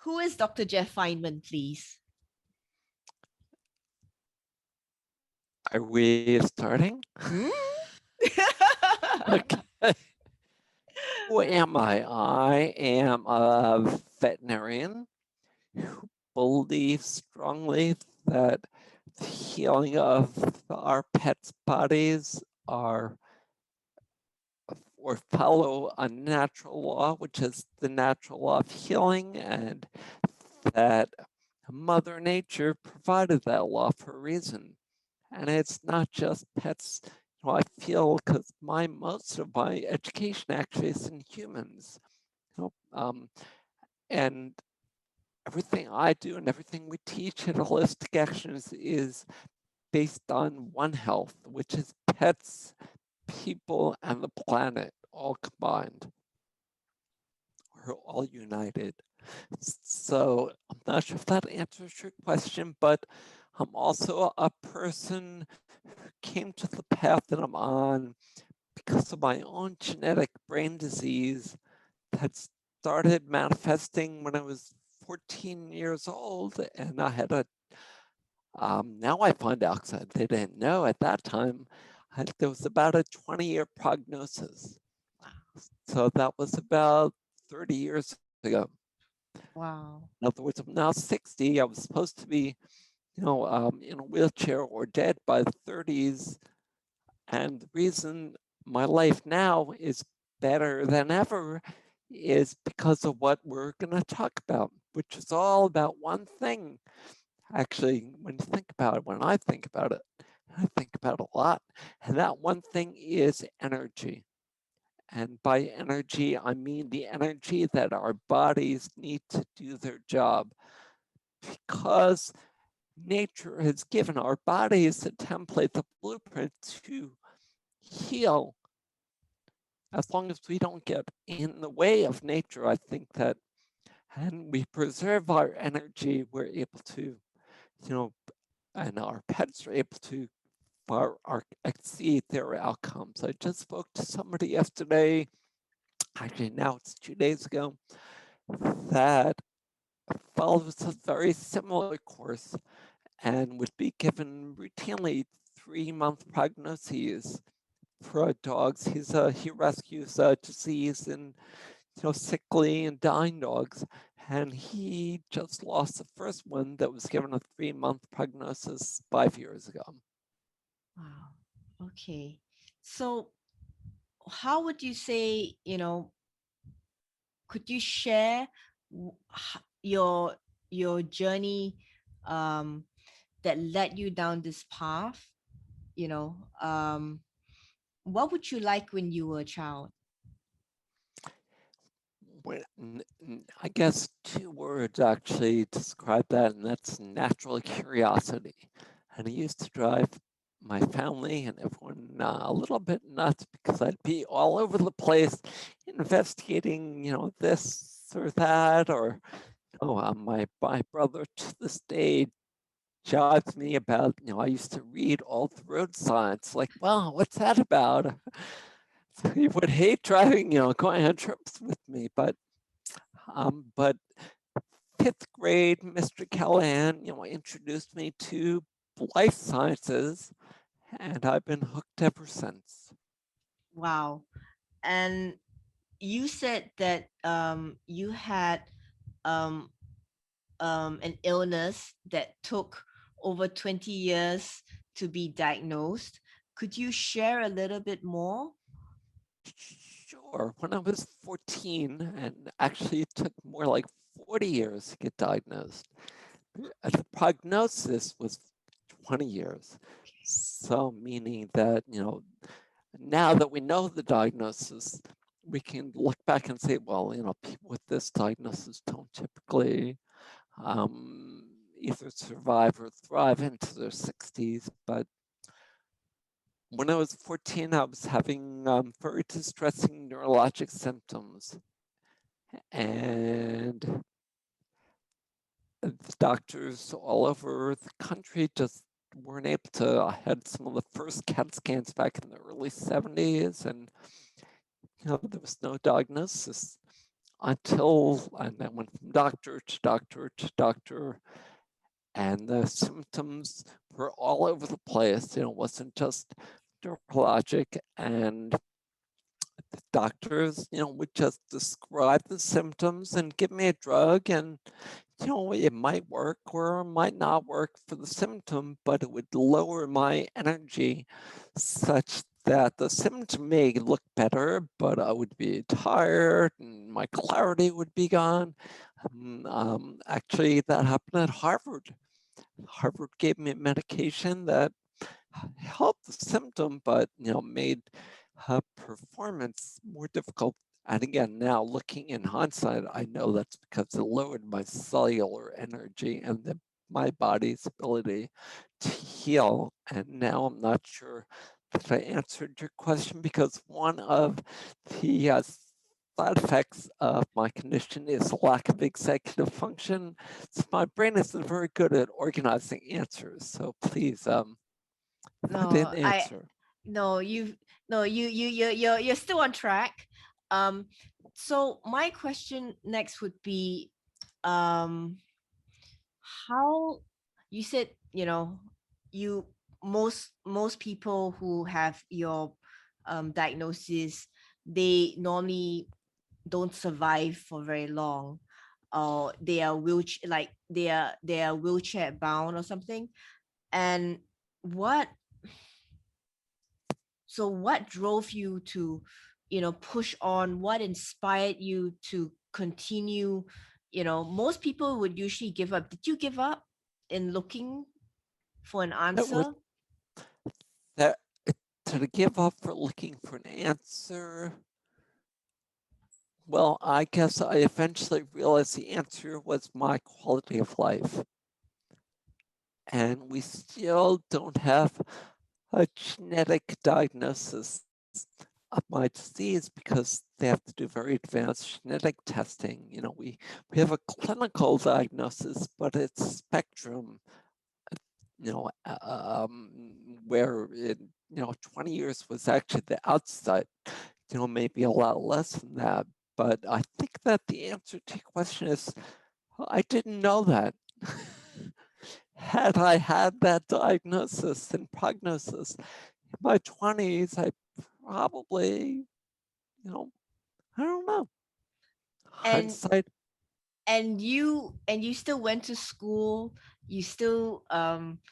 Who is Dr. Jeff Feinman, please? Are we starting? Hmm? Okay. Who am I? I am a veterinarian who believes strongly that the healing of our pets' bodies are or follow a natural law, which is the natural law of healing, and that Mother Nature provided that law for a reason. And it's not just pets. I feel because most of my education actually is in humans. And everything I do and everything we teach in holistic actions is based on One Health, which is pets, people, and the planet all combined. We're all united. So I'm not sure if that answers your question, but I'm also a person who came to the path that I'm on because of my own genetic brain disease that started manifesting when I was 14 years old, and I had a now I find out, because I didn't know at that time, there was about a 20-year prognosis. So that was about 30 years ago. Wow. In other words, I'm now 60. I was supposed to be, in a wheelchair or dead by the 30s. And the reason my life now is better than ever is because of what we're going to talk about, which is all about one thing. Actually, when you think about it, when I think about it, I think about it a lot. And that one thing is energy. And by energy, I mean the energy that our bodies need to do their job. Because nature has given our bodies the template, the blueprint to heal. As long as we don't get in the way of nature, I think that, and we preserve our energy, we're able to, and our pets are able to exceed their outcomes. I just spoke to somebody yesterday, actually now it's 2 days ago, that follows a very similar course and would be given routinely 3-month prognoses for dogs. He rescues disease and sickly and dying dogs, and he just lost the first one that was given a 3-month prognosis 5 years ago. Wow. Okay. So, how would you say, could you share your journey that led you down this path? You know, what would you like when you were a child? I guess 2 words actually describe that, and that's natural curiosity. And I used to drive my family and everyone a little bit nuts because I'd be all over the place investigating, this or that, or my brother to this day jibes me about, I used to read all the road signs, like, wow, what's that about? So he would hate driving, going on trips with me, but 5th grade, Mr. Callahan, introduced me to life sciences, and I've been hooked ever since. Wow. And you said that you had um, an illness that took over 20 years to be diagnosed. Could you share a little bit more? Sure, when I was 14, and actually it took more like 40 years to get diagnosed, the prognosis was 20 years. So meaning that, now that we know the diagnosis, we can look back and say, well, people with this diagnosis don't typically either survive or thrive into their 60s. But when I was 14, I was having very distressing neurologic symptoms. And the doctors all over the country just weren't able to. I had some of the first CAT scans back in the early 70s, and there was no diagnosis. and I went from doctor to doctor to doctor, and the symptoms were all over the place. It wasn't just neurologic, and the doctors, would just describe the symptoms and give me a drug, and it might work or it might not work for the symptom, but it would lower my energy such that the symptom may look better, but I would be tired and my clarity would be gone. Actually, that happened at Harvard. Harvard gave me medication that helped the symptom, but made her performance more difficult. And again, now looking in hindsight, I know that's because it lowered my cellular energy and my body's ability to heal. And now I'm not sure that I answered your question, because one of the side effects of my condition is lack of executive function. So my brain isn't very good at organizing answers. So please, I No, didn't answer. no, you're still on track. Um, so my question next would be, um, how you said, you most people who have your diagnosis, they normally don't survive for very long, or they are wheelchair, like they are wheelchair bound or something. And what what drove you to push on? What inspired you to continue? Most people would usually give up. Did you give up in looking for an That would answer? that to give up for looking for an answer. Well, I guess I eventually realized the answer was my quality of life. And we still don't have a genetic diagnosis of my disease because they have to do very advanced genetic testing. We have a clinical diagnosis, but it's spectrum, where 20 years was actually the outside, maybe a lot less than that. But I think that the answer to your question is, I didn't know that. Had I had that diagnosis and prognosis in my 20s, I probably, I don't know. and Hindsight. and you still went to school, you still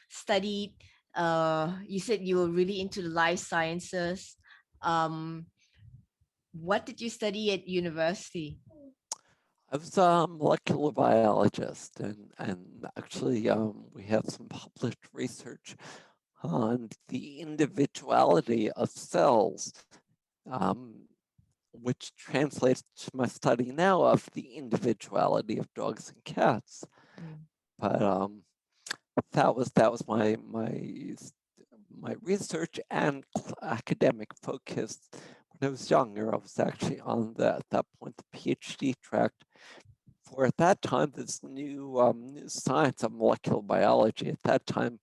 studied, you said you were really into the life sciences. um what did you study at university? I was a molecular biologist, and actually, we have some published research on the individuality of cells, um, which translates to my study now of the individuality of dogs and cats. Mm. But that was my research and academic focus. When I was younger, I was actually on at that point the PhD track for, at that time, this new science of molecular biology. At that time,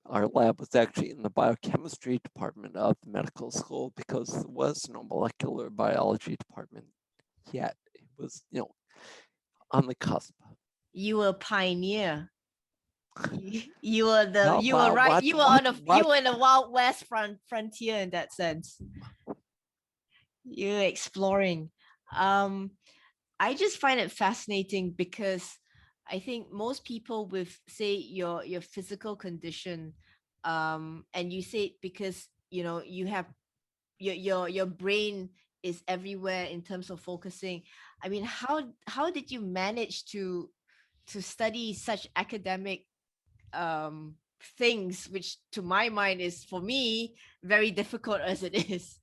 our lab was actually in the biochemistry department of the medical school, because there was no molecular biology department yet. It was, on the cusp. You were a pioneer. You were the Well, you were right, you were on the you what? were in the wild west frontier in that sense. You're exploring. um I just find it fascinating because I think most people with, say, your physical condition, and you say it because you have your brain is everywhere in terms of focusing. I mean, how did you manage to study such academic things, which to my mind is, for me, very difficult as it is?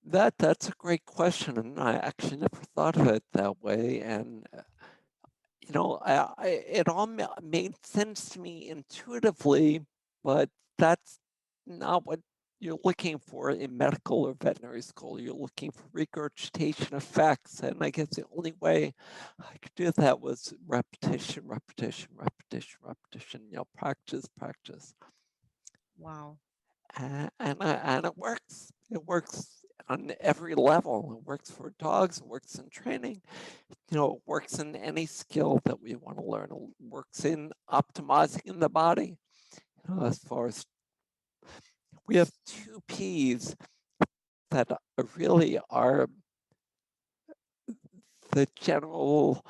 That's a great question, and I actually never thought of it that way. And it all made sense to me intuitively, but that's not what you're looking for in medical or veterinary school. You're looking for regurgitation of facts, and I guess the only way I could do that was repetition, repetition, repetition, repetition. Practice, practice, Wow. and it works. It works. on every level. It works for dogs, it works in training, it works in any skill that we want to learn. It works in optimizing the body. As far as we have two P's that really are the general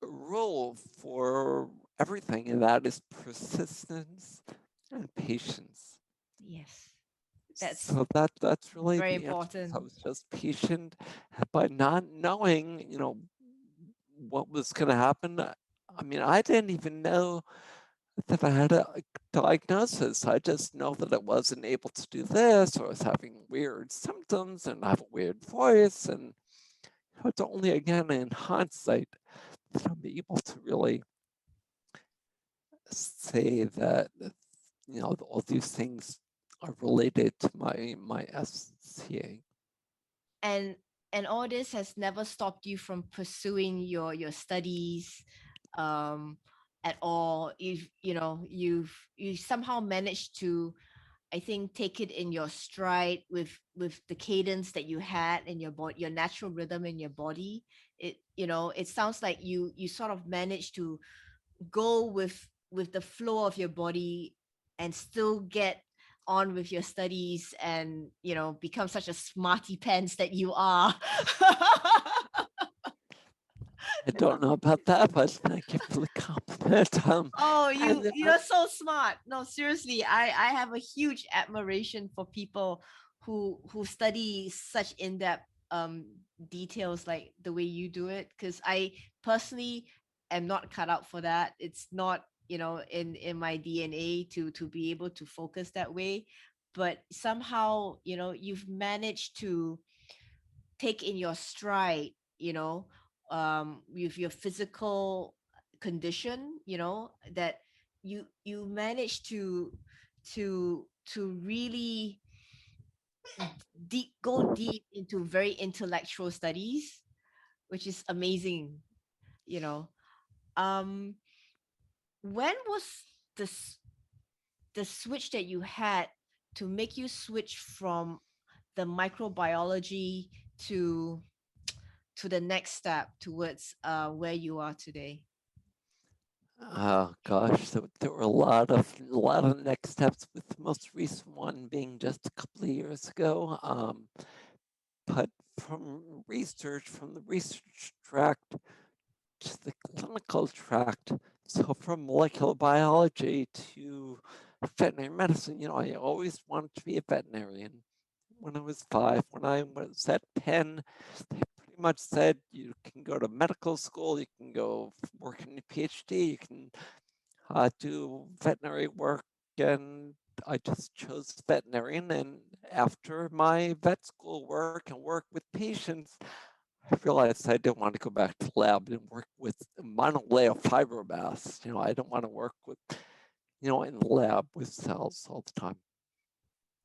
rule for everything, and that is persistence and patience. Yes, that's So that's really very the answer. important. I was just patient by not knowing, what was going to happen. I mean, I didn't even know that I had a diagnosis. I just know that I wasn't able to do this, or I was having weird symptoms and I have a weird voice. And it's only again in hindsight that I'm able to really say that, all these things are related to my SCA. and and all this has never stopped you from pursuing your studies um at all. You somehow managed to, I think, take it in your stride with the cadence that you had in your body, your natural rhythm in your body. It sounds like you sort of managed to go with the flow of your body and still get on with your studies and become such a smarty pants that you are. I don't know about that, but thank you for the compliment. Oh, And you're so smart. No, seriously, I have a huge admiration for people who study such in-depth details like the way you do it, because I personally am not cut out for that. It's not, in my DNA to be able to focus that way. But somehow, you've managed to take in your stride, with your physical condition, that you manage to really go deep into very intellectual studies, which is amazing. you know um when was this the switch that you had to make you switch from the microbiology to the next step towards where you are today? oh gosh, so there were a lot of next steps, with the most recent one being just a couple of years ago. But from the research track to the clinical track, so from molecular biology to veterinary medicine, I always wanted to be a veterinarian. When I was 5, when I was at Penn, they pretty much said you can go to medical school, you can go work in a PhD, you can do veterinary work, and I just chose veterinarian. And after my vet school work and work with patients, I realized I didn't want to go back to the lab and work with monolayer fibroblasts. I don't want to work with, in the lab with cells all the time,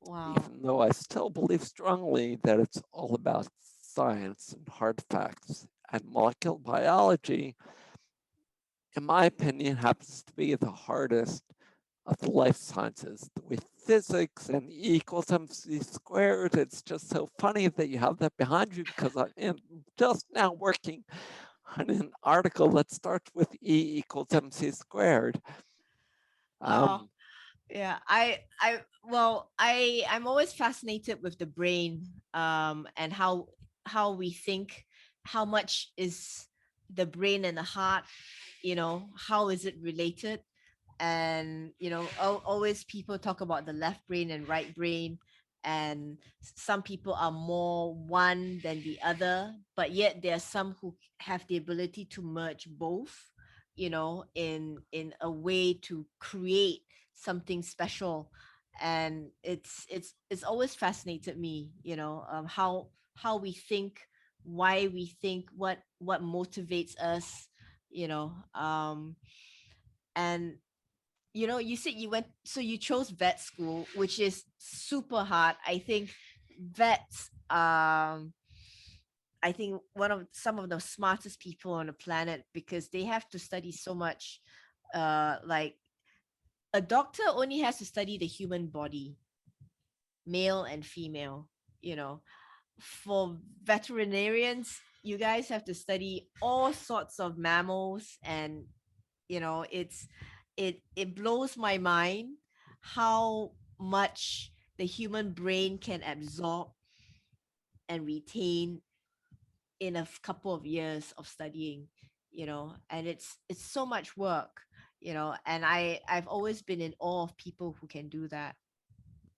Wow. even though I still believe strongly that it's all about science and hard facts. And molecular biology, in my opinion, happens to be the hardest of the life sciences. With physics and E equals mc squared, it's just so funny that you have that behind you, because I'm just now working on an article that starts with E equals mc squared. Oh, Um, yeah. I'm always fascinated with the brain, and how we think, how much is the brain and the heart, how is it related? And always people talk about the left brain and right brain, and some people are more one than the other, but yet there are some who have the ability to merge both, in a way to create something special. And it's always fascinated me, how we think, why we think, what motivates us, you know and you said you chose vet school, which is super hard. I think vets, I think one of some of the smartest people on the planet, because they have to study so much. Like, a doctor only has to study the human body, male and female, you know, for veterinarians, you guys have to study all sorts of mammals, and it blows my mind how much the human brain can absorb and retain in a couple of years of studying, and it's so much work, and I've always been in awe of people who can do that,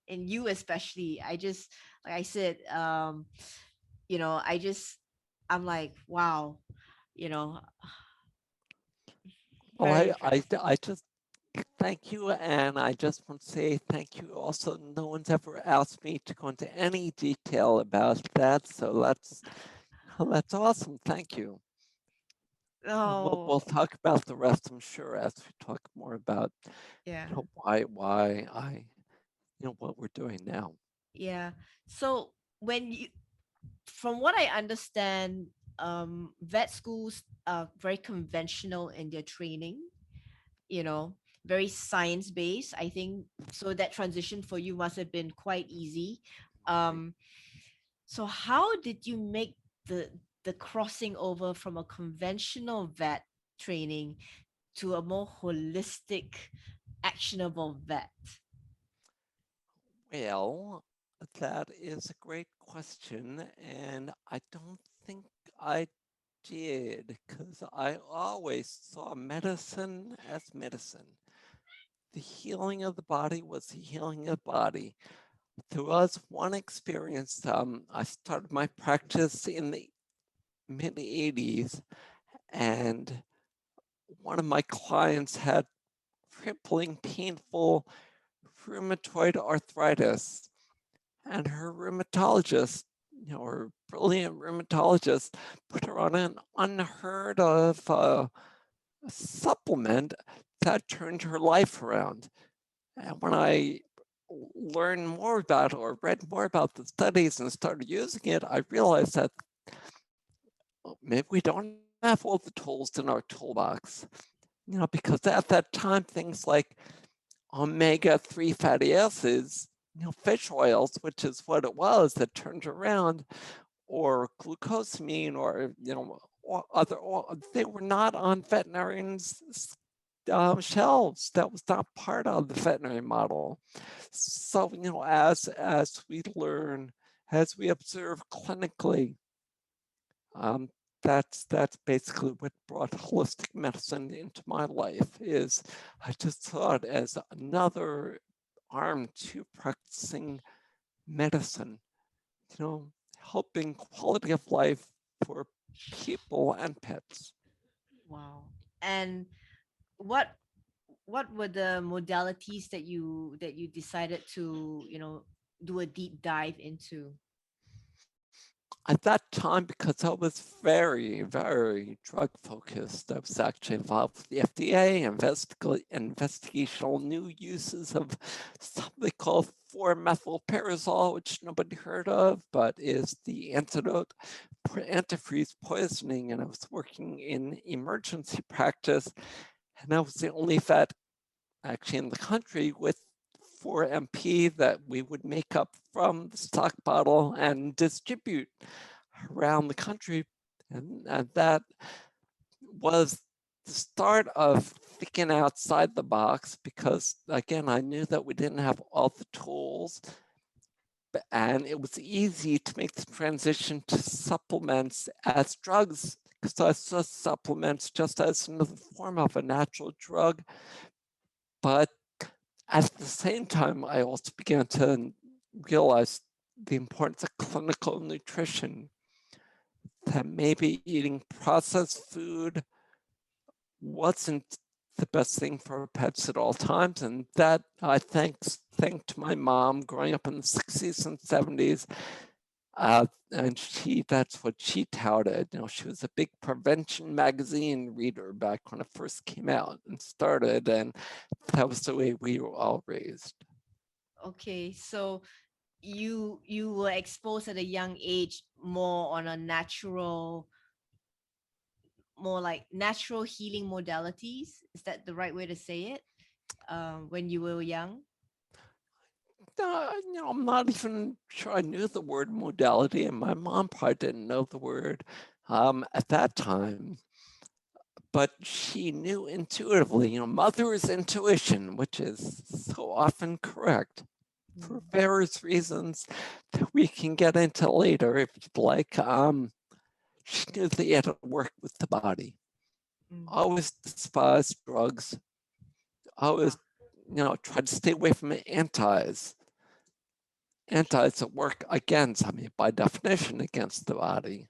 and you especially. I just, like I said, I'm like, wow, you know Well, very impressed. I just thank you, and I just want to say thank you. Also, no one's ever asked me to go into any detail about that, so that's awesome. Thank you. We'll Oh, talk about the rest, I'm sure, as we talk more about yeah. why I what we're doing now. Yeah. So when you, from what I understand, vet schools are very conventional in their training, very science based. I think so that transition for you must have been quite easy. Right. Um, so how did you make the crossing over from a conventional vet training to a more holistic, actionable vet? Well, that is a great question, and I don't think I did, because I always saw medicine as medicine. The healing of the body was the healing of the body. There was one experience. I started my practice in the mid 80s, and one of my clients had crippling, painful rheumatoid arthritis, and her rheumatologist, her brilliant rheumatologist, put her on an unheard of supplement that turned her life around. And when I learned more about or read more about the studies and started using it, I realized that maybe we don't have all the tools in our toolbox. Because at that time, things like omega-3 fatty acids, fish oils, which is what it was that turned around, or glucosamine, or they were not on veterinarians' shelves. That was not part of the veterinary model. So as we learn, as we observe clinically, um, that's basically what brought holistic medicine into my life. Is I just saw it as another arm to practicing medicine, helping quality of life for people and pets. Wow. And what what were the modalities that you decided to, do a deep dive into? At that time, because I was very, very drug focused, I was actually involved with the FDA, investigational new uses of something called 4-methylperazole, which nobody heard of, but is the antidote for antifreeze poisoning. And I was working in emergency practice, and I was the only vet actually in the country with 4MP that we would make up from the stock bottle and distribute around the country. And that was the start of thinking outside the box, because again, I knew that we didn't have all the tools, and it was easy to make the transition to supplements as drugs, because I saw supplements just as another form of a natural drug. But at the same time, I also began to realize the importance of clinical nutrition, that maybe eating processed food wasn't the best thing for pets at all times. And that I thanked my mom growing up in the 60s and 70s. And that's what she touted. She was a big prevention magazine reader back when it first came out and started. And that was the way we were all raised. Okay, so you were exposed at a young age more on a natural, more like natural healing modalities. Is that the right way to say it? When you were young? I'm not even sure I knew the word modality, and my mom probably didn't know the word at that time. But she knew intuitively, mother's intuition, which is so often correct for various reasons that we can get into later if you'd like. She knew that you had to work with the body. Always despised drugs. Always, try to stay away from antis. Antis that work against, by definition, against the body.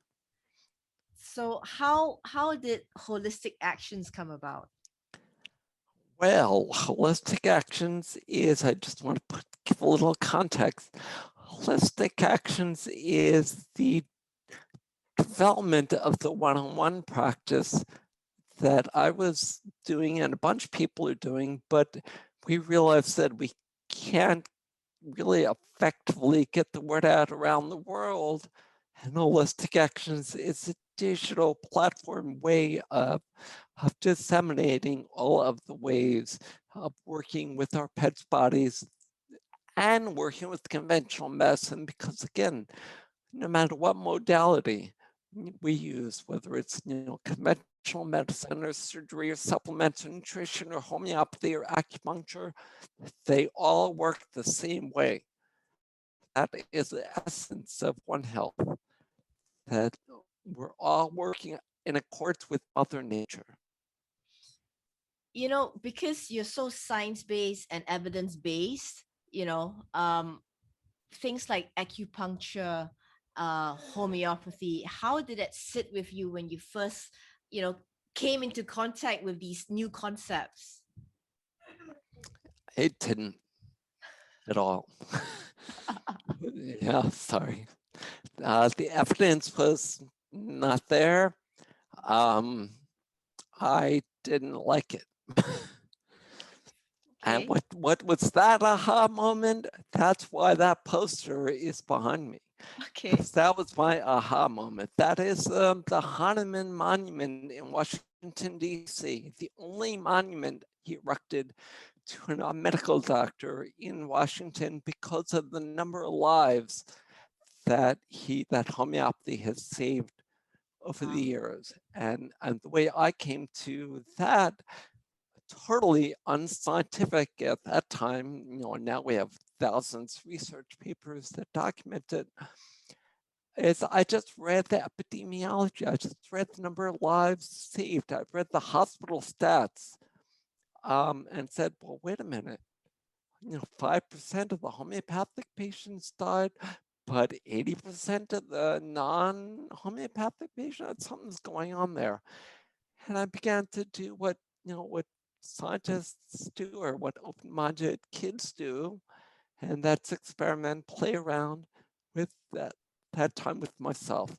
So how did holistic actions come about? Well, holistic actions is, I just want to give a little context. Holistic actions is the development of the one-on-one practice that I was doing and a bunch of people are doing, but we realized that we can't really effectively get the word out around the world. And holistic actions is a digital platform way of disseminating all of the ways of working with our pets' bodies and working with conventional medicine, because again, no matter what modality we use, whether it's conventional medicine or surgery or supplemental nutrition or homeopathy or acupuncture, they all work the same way. That is the essence of One Health, that we're all working in accordance with Mother Nature. Because you're so science-based and evidence-based, things like acupuncture, homeopathy, how did it sit with you when you first, came into contact with these new concepts? It didn't at all. Yeah, sorry. The evidence was not there. I didn't like it. And what was that aha moment? That's why that poster is behind me. Okay. That was my aha moment. That is the Hahnemann Monument in Washington, D.C., the only monument he erected to a medical doctor in Washington because of the number of lives that homeopathy has saved over the years. And the way I came to that, totally unscientific at that time, now we have thousands of research papers that document it, is I just read the epidemiology. I just read the number of lives saved. I read the hospital stats and said, well, wait a minute, 5% of the homeopathic patients died, but 80% of the non-homeopathic patients, something's going on there. And I began to do what scientists do, or what open-minded kids do, and that's experiment, play around with that time with myself.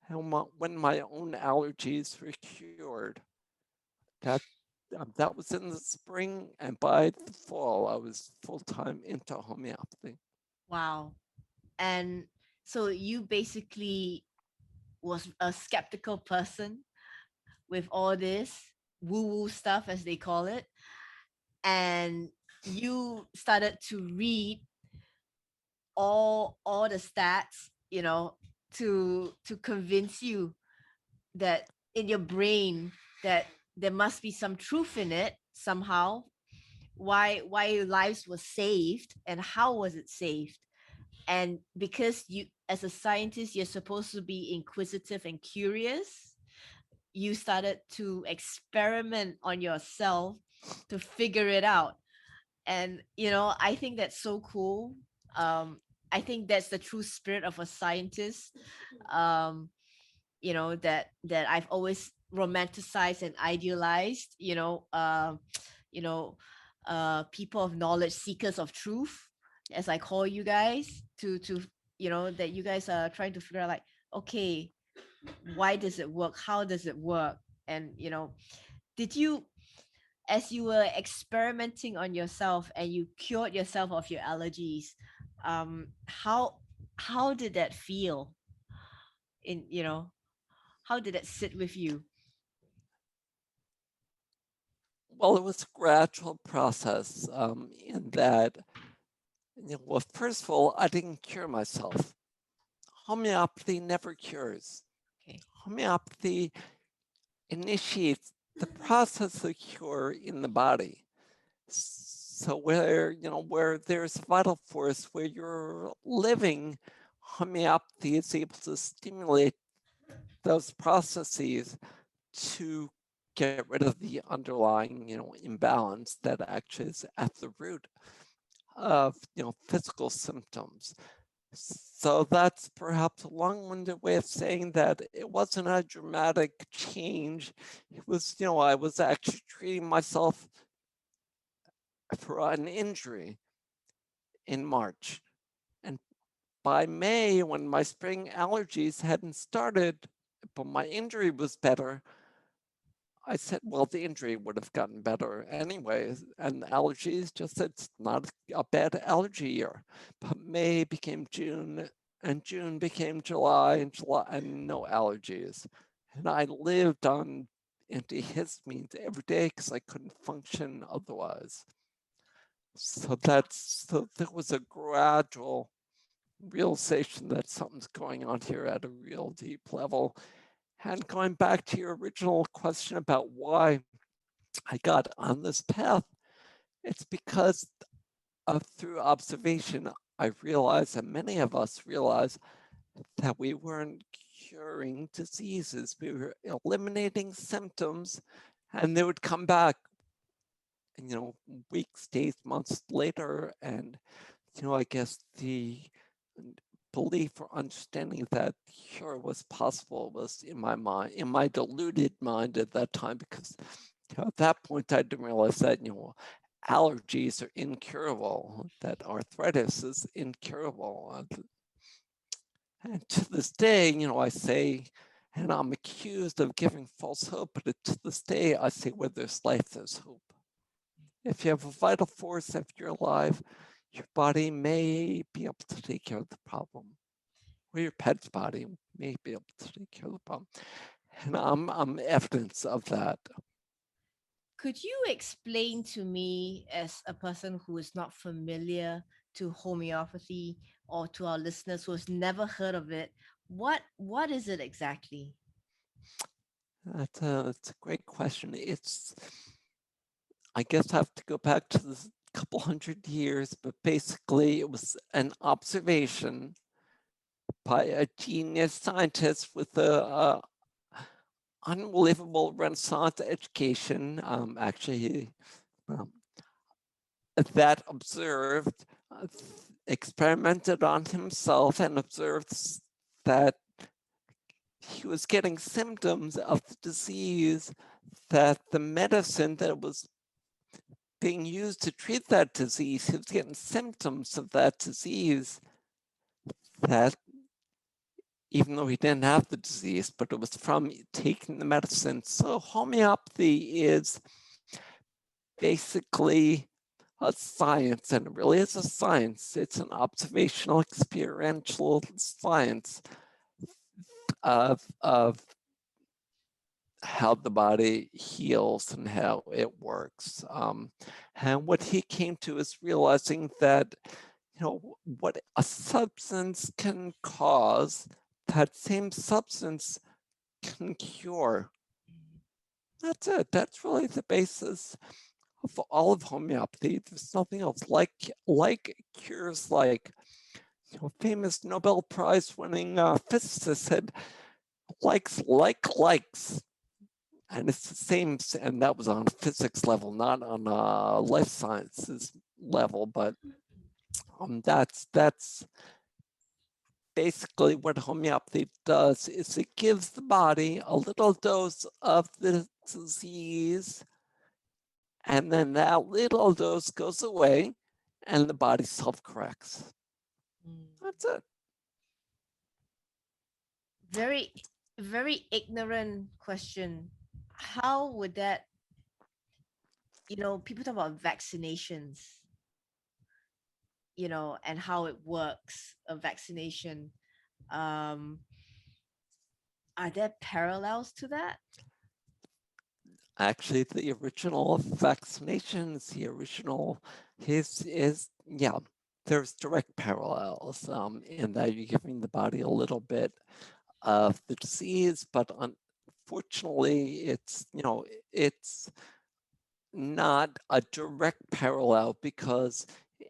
And when my own allergies were cured, that was in the spring, and by the fall, I was full-time into homeopathy. Wow. And so you basically was a skeptical person with all this woo-woo stuff, as they call it, and you started to read all the stats, to convince you that in your brain that there must be some truth in it somehow, why lives were saved and how was it saved. And because you, as a scientist, you're supposed to be inquisitive and curious, you started to experiment on yourself to figure it out. And I think that's so cool. I think that's the true spirit of a scientist. um that I've always romanticized and idealized, you know people of knowledge, seekers of truth, as I call you guys, to that you guys are trying to figure out, like, okay, why does it work, how does it work. And did you, as you were experimenting on yourself and you cured yourself of your allergies, how did that feel, in how did it sit with you? Well, it was a gradual process in that Well, first of all, I didn't cure myself. Homeopathy never cures. Okay. Homeopathy initiates the process of cure in the body. So where there's vital force, where you're living, homeopathy is able to stimulate those processes to get rid of the underlying, imbalance that actually is at the root of, physical symptoms. So that's perhaps a long-winded way of saying that it wasn't a dramatic change. It was, I was actually treating myself for an injury in March. And by May, when my spring allergies hadn't started, but my injury was better, I said, well, the injury would have gotten better anyways. And allergies just said it's not a bad allergy year. But May became June, and June became July, and no allergies. And I lived on antihistamines every day because I couldn't function otherwise. So there was a gradual realization that something's going on here at a real deep level. And going back to your original question about why I got on this path, it's because through observation, I realized, and many of us realized, that we weren't curing diseases. We were eliminating symptoms, and they would come back, weeks, days, months later. And, I guess the belief or understanding that cure was possible was in my mind, in my deluded mind at that time, because at that point I didn't realize that allergies are incurable, that arthritis is incurable. And to this day, I say, and I'm accused of giving false hope, but to this day I say, where there's life, there's hope. If you have a vital force, if you're alive, your body may be able to take care of the problem, or your pet's body may be able to take care of the problem. And I'm evidence of that. Could you explain to me, as a person who is not familiar to homeopathy, or to our listeners who has never heard of it, what is it exactly? That's a great question. I guess I have to go back to this couple hundred years, but basically it was an observation by a genius scientist with a unbelievable Renaissance education, actually, um, that observed, experimented on himself and observed that he was getting symptoms of the disease, that the medicine that was being used to treat that disease, he was getting symptoms of that disease, that even though he didn't have the disease, but it was from taking the medicine. So homeopathy is basically a science, and it really is a science. It's an observational, experiential science of how the body heals and how it works. And what he came to is realizing that, what a substance can cause, that same substance can cure. That's it. That's really the basis of all of homeopathy. There's nothing else like cures, like famous Nobel Prize winning physicist said, likes like likes. And it's the same, and that was on a physics level, not on a life sciences level, but that's basically what homeopathy does. Is it gives the body a little dose of the disease, and then that little dose goes away and the body self-corrects. Mm. That's it. Very, very ignorant question. How would that, people talk about vaccinations, and how it works, a vaccination. Um, are there parallels to that? Actually, the original vaccinations, the original, yeah. there's direct parallels in that you're giving the body a little bit of the disease, but unfortunately, it's not a direct parallel because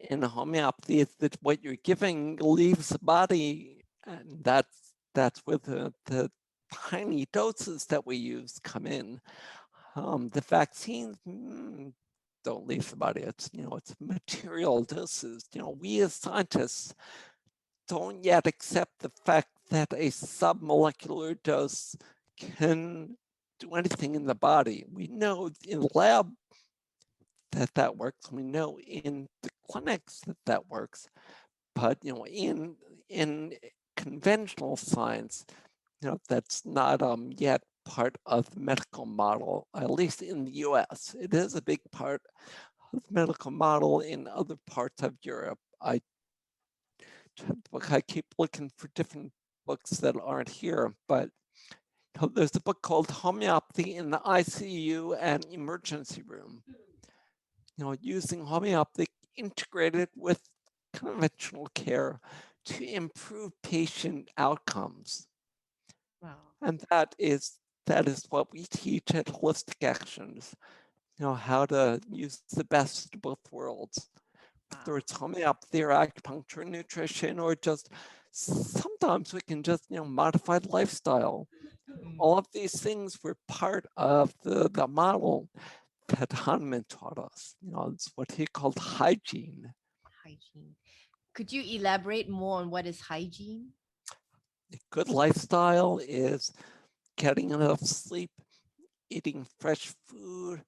in homeopathy, it's that what you're giving leaves the body, and that's where the tiny doses that we use come in. The vaccines don't leave the body. It's material doses. We as scientists don't yet accept the fact that a submolecular dose can do anything in the body. We know in the lab that works. We know in the clinics that works, but in conventional science, that's not yet part of the medical model, at least in the US. It is a big part of the medical model in other parts of Europe. I keep looking for different books that aren't here, but there's a book called Homeopathy in the ICU and Emergency Room. Using homeopathy integrated with conventional care to improve patient outcomes. Wow. And that is what we teach at Holistic Actions, how to use the best of both worlds. Whether Wow. it's homeopathy or acupuncture, nutrition, or just sometimes we can just, modify the lifestyle. All of these things were part of the model that Hahnemann taught us. It's what he called hygiene. Hygiene. Could you elaborate more on what is hygiene? A good lifestyle is getting enough sleep, eating fresh food,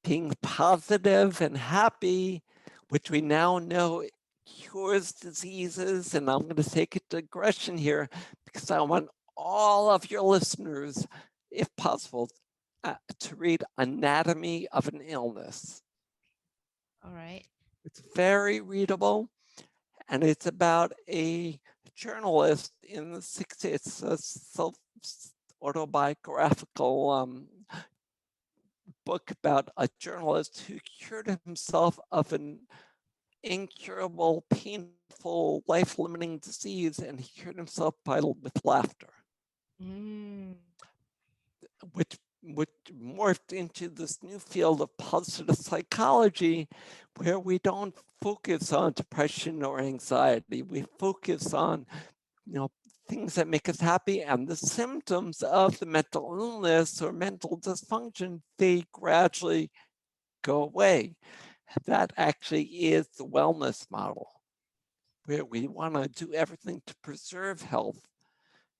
being positive and happy, which we now know cures diseases. And I'm going to take a digression here because I want all of your listeners, if possible, to read Anatomy of an Illness. All right. It's very readable, and it's about a journalist in the 60s. It's a self-autobiographical book about a journalist who cured himself of an incurable, painful, life-limiting disease, and he cured himself with laughter, Mm. which morphed into this new field of positive psychology, where we don't focus on depression or anxiety. We focus on, things that make us happy, and the symptoms of the mental illness or mental dysfunction, they gradually go away. That actually is the wellness model, where we want to do everything to preserve health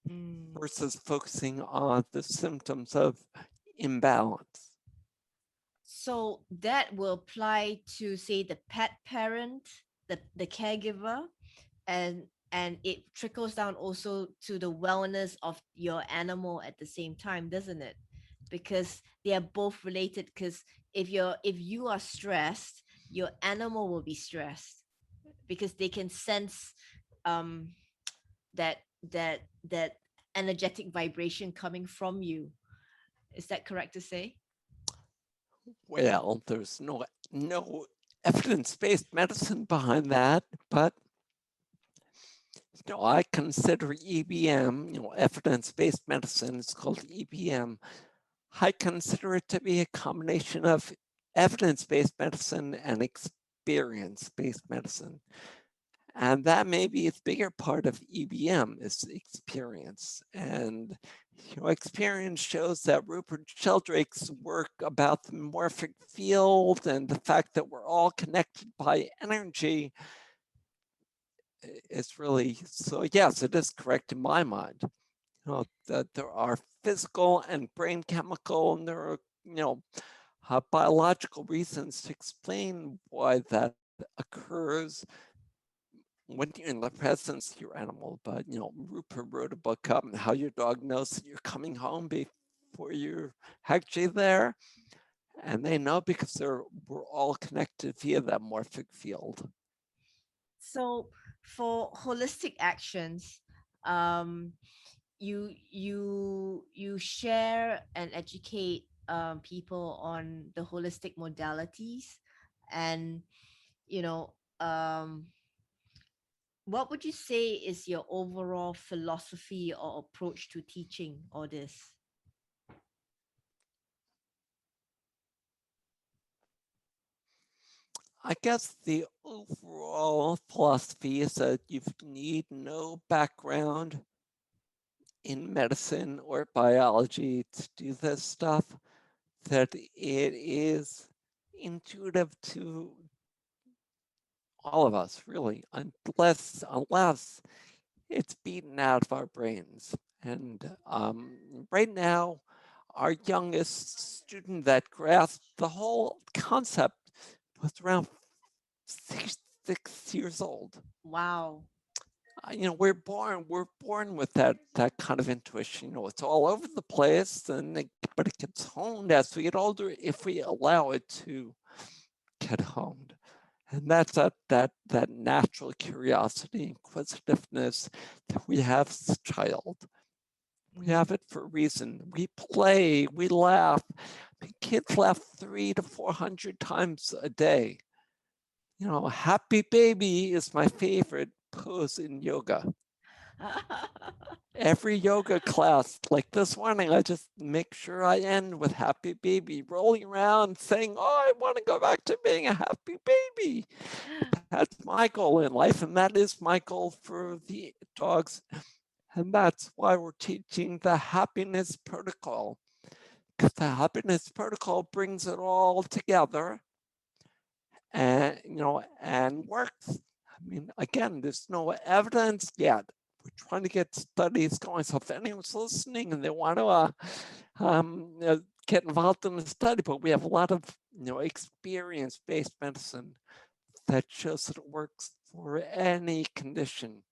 Mm. versus focusing on the symptoms of imbalance. So that will apply to, say, the pet parent, the caregiver, and it trickles down also to the wellness of your animal at the same time, doesn't it? Because they are both related. Because if you are stressed, your animal will be stressed because they can sense um that that energetic vibration coming from you. Is that correct to say? Well, there's no evidence-based medicine behind that, but I consider EBM, evidence-based medicine, it's called EBM. I consider it to be a combination of evidence-based medicine and experience-based medicine. And that may be a bigger part of EBM is experience. And experience shows that Rupert Sheldrake's work about the morphic field and the fact that we're all connected by energy is really, so yes, it is correct in my mind. That there are physical and brain chemical and there are, biological reasons to explain why that occurs when you're in the presence of your animal. But Rupert wrote a book up on how your dog knows that you're coming home before you're actually there, and they know because we're all connected via that morphic field. So for holistic actions, um, you share and educate people on the holistic modalities, and you know um what would you say is your overall philosophy or approach to teaching all this? I guess the overall philosophy is that you need no background in medicine or biology to do this stuff, that it is intuitive to all of us, really, unless it's beaten out of our brains. And right now, our youngest student that grasped the whole concept was around 6 years old. Wow. We're born with that kind of intuition. It's all over the place, but it gets honed as we get older if we allow it to get honed. And that's that natural curiosity, inquisitiveness that we have as a child. We have it for a reason. We play, we laugh. Kids laugh 300 to 400 times a day. Happy baby is my favorite pose in yoga. Every yoga class, like this morning, I just make sure I end with happy baby, rolling around saying, oh, I want to go back to being a happy baby. That's my goal in life, and that is my goal for the dogs. And that's why we're teaching the happiness protocol, because the happiness protocol brings it all together and, and works. I mean, again, there's no evidence yet. We're trying to get studies going. So if anyone's listening and they want to get involved in the study, but we have a lot of experience-based medicine that shows that it works for any condition.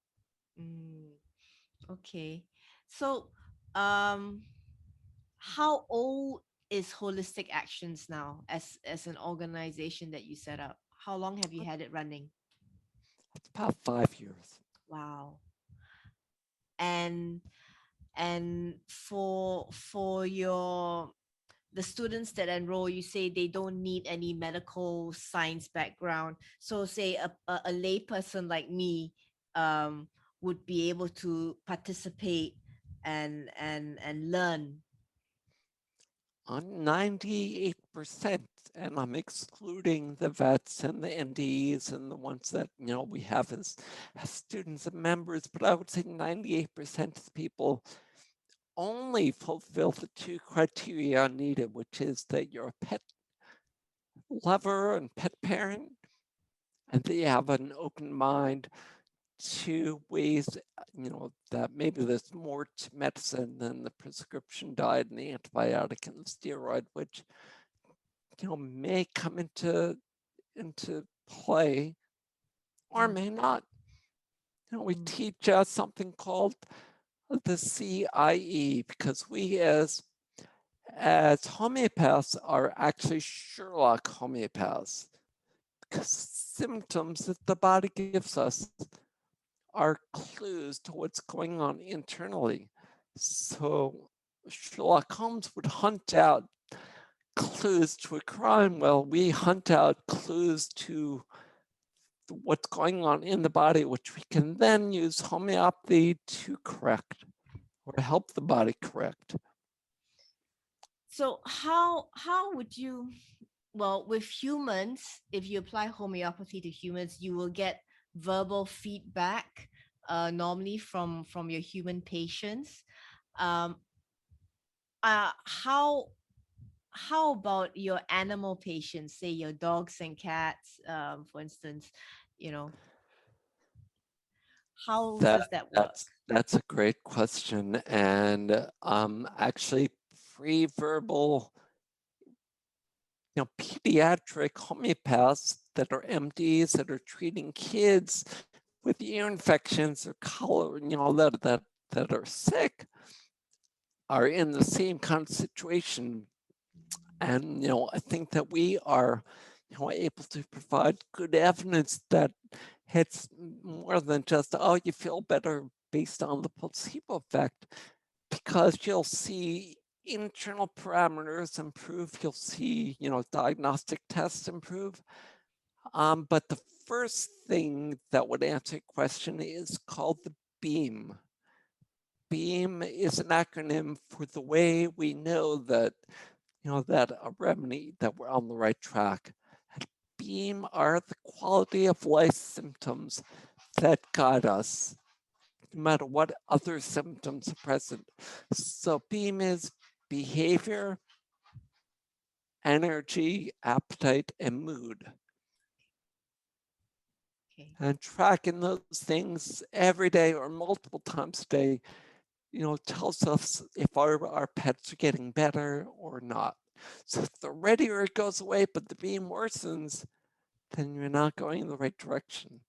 Okay. So, how old is Holistic Actions now as an organization that you set up? How long have you had it running? It's about 5 years. Wow. And for your the students that enroll, you say they don't need any medical science background. So say a lay person like me would be able to participate and learn. On 98%, and I'm excluding the vets and the NDs and the ones that we have as students and members, but I would say 98% of the people only fulfill the 2 criteria needed, which is that you're a pet lover and pet parent, and that you have an open mind to ways, that maybe there's more to medicine than the prescription diet and the antibiotic and the steroid, which, may come into play or may not. We teach something called the CIE, because we as homeopaths are actually Sherlock homeopaths, because symptoms that the body gives us are clues to what's going on internally. So Sherlock Holmes would hunt out clues to a crime. Well, we hunt out clues to what's going on in the body, which we can then use homeopathy to correct or help the body correct. So how would you, well, with humans, if you apply homeopathy to humans, you will get verbal feedback normally from your human patients. Um, how about your animal patients, say your dogs and cats, for instance, you know, how does that work? That's a great question. And actually, pre-verbal, pediatric homeopaths that are MDs that are treating kids with ear infections or cholera, that are sick, are in the same kind of situation. And I think that we are able to provide good evidence that it's more than just, oh, you feel better based on the placebo effect, because you'll see internal parameters improve, you'll see diagnostic tests improve, but the first thing that would answer your question is called the BEAM. BEAM is an acronym for the way we know that, that a remedy, that we're on the right track. BEAM are the quality of life symptoms that guide us, no matter what other symptoms are present. So BEAM is behavior, energy, appetite, and mood. Okay. And tracking those things every day or multiple times a day, tells us if our pets are getting better or not. So if the red ear goes away, but the BEAM worsens, then you're not going in the right direction.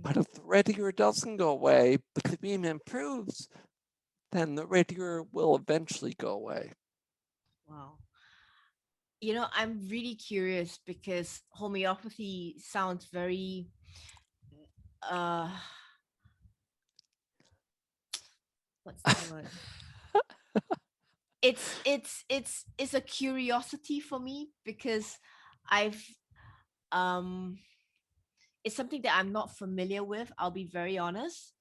But if the red ear doesn't go away, but the BEAM improves, then the red ear will eventually go away. Wow. I'm really curious because homeopathy sounds very uh what's the word? It's a curiosity for me because I've um it's something that I'm not familiar with, I'll be very honest,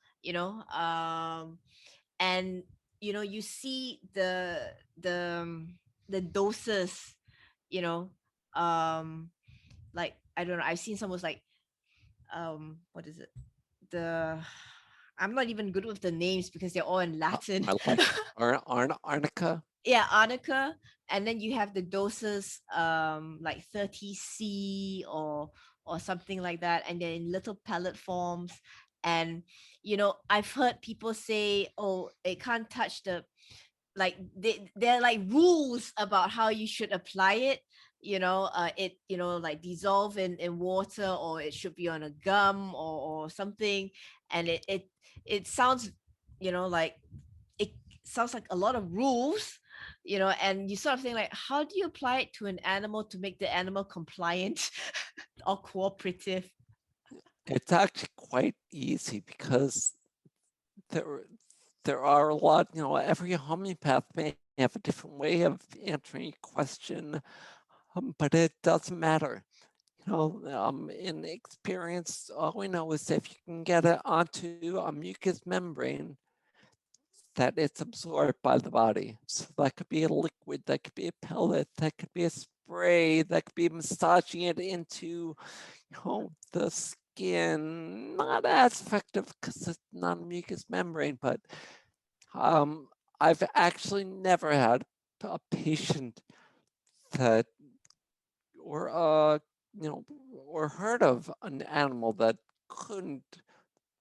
and you see the doses, you know um like I don't know, I've seen someone's like what is it, the I'm not even good with the names because they're all in Latin. I like Arnica. Yeah, Arnica. And then you have the doses like 30C or something like that, and they're in little pellet forms. And I've heard people say, oh, it can't touch the, like they're like rules about how you should apply it. It like dissolve in water, or it should be on a gum or something. And it sounds, like it sounds like a lot of rules, and you sort of think like, how do you apply it to an animal to make the animal compliant or cooperative? It's actually quite easy because there are a lot, every homeopath may have a different way of answering a question, but it doesn't matter. In experience, all we know is if you can get it onto a mucous membrane, that it's absorbed by the body. So that could be a liquid, that could be a pellet, that could be a spray, that could be massaging it into the skin. Not as effective because it's not a mucous membrane, but I've actually never had a patient that, or or heard of an animal that couldn't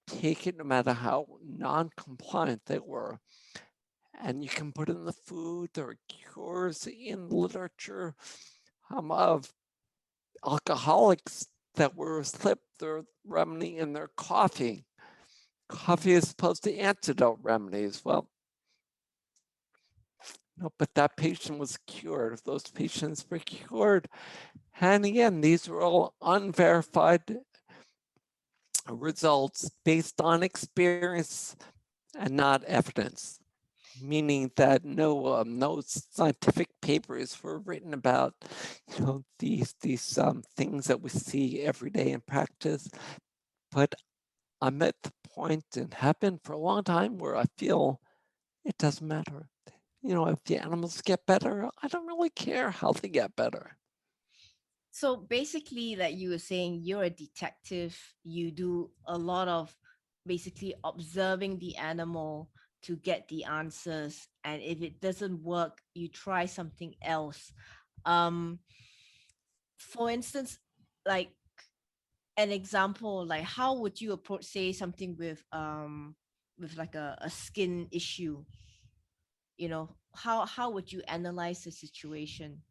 take it no matter how non-compliant they were. And you can put in the food. There are cures in literature of alcoholics that were slipped their remedy in their coffee. Coffee is supposed to antidote remedies. Well, no, but that patient was cured. Those patients were cured. And again, these were all unverified results based on experience and not evidence, meaning that no scientific papers were written about these things that we see every day in practice. But I'm at the point, and have been for a long time, where I feel it doesn't matter. If the animals get better, I don't really care how they get better. So basically, like you were saying, you're a detective. You do a lot of basically observing the animal to get the answers. And if it doesn't work, you try something else. Um, for instance, like an example, like how would you approach, say, something with like a skin issue? How would you analyze the situation?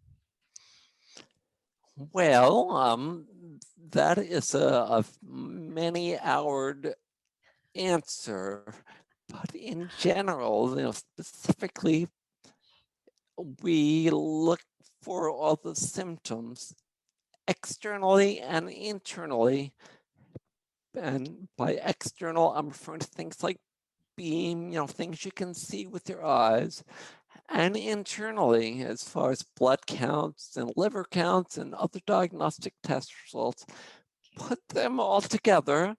Well, that is a many-houred answer, but in general, specifically, we look for all the symptoms externally and internally. And by external, I'm referring to things like beam, things you can see with your eyes, and internally, as far as blood counts and liver counts and other diagnostic test results. put them all together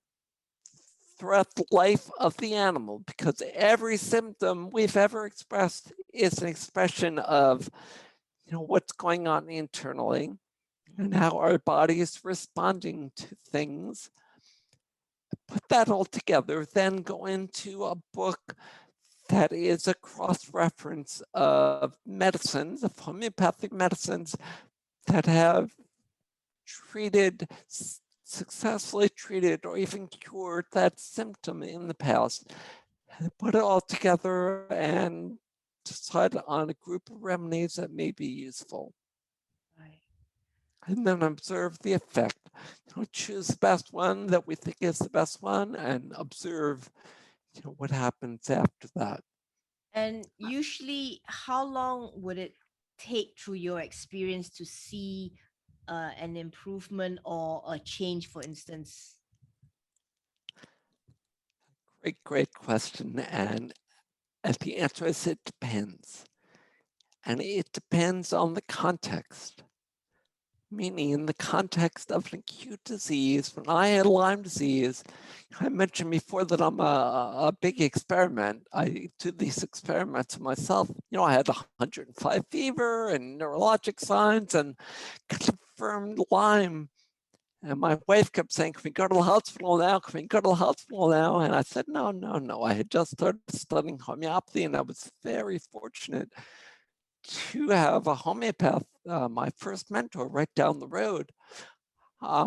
throughout the life of the animal, because every symptom we've ever expressed is an expression of, what's going on internally and how our body is responding to things. Put that all together, then go into a book that is a cross-reference of medicines, of homeopathic medicines that have successfully treated or even cured that symptom in the past. Put it all together and decide on a group of remedies that may be useful. Right. And then observe the effect. Choose the best one that we think is the best one and observe what happens after that. And usually, how long would it take through your experience to see an improvement or a change, for instance? Great question. And the answer is it depends. And it depends on the context. Meaning, in the context of an acute disease, when I had Lyme disease, I mentioned before that I'm a big experiment. I do these experiments myself. I had 105 fever and neurologic signs and confirmed Lyme. And my wife kept saying, "Can we go to the hospital now? Can we go to the hospital now?" And I said, no. I had just started studying homeopathy, and I was very fortunate to have a homeopath, my first mentor, right down the road.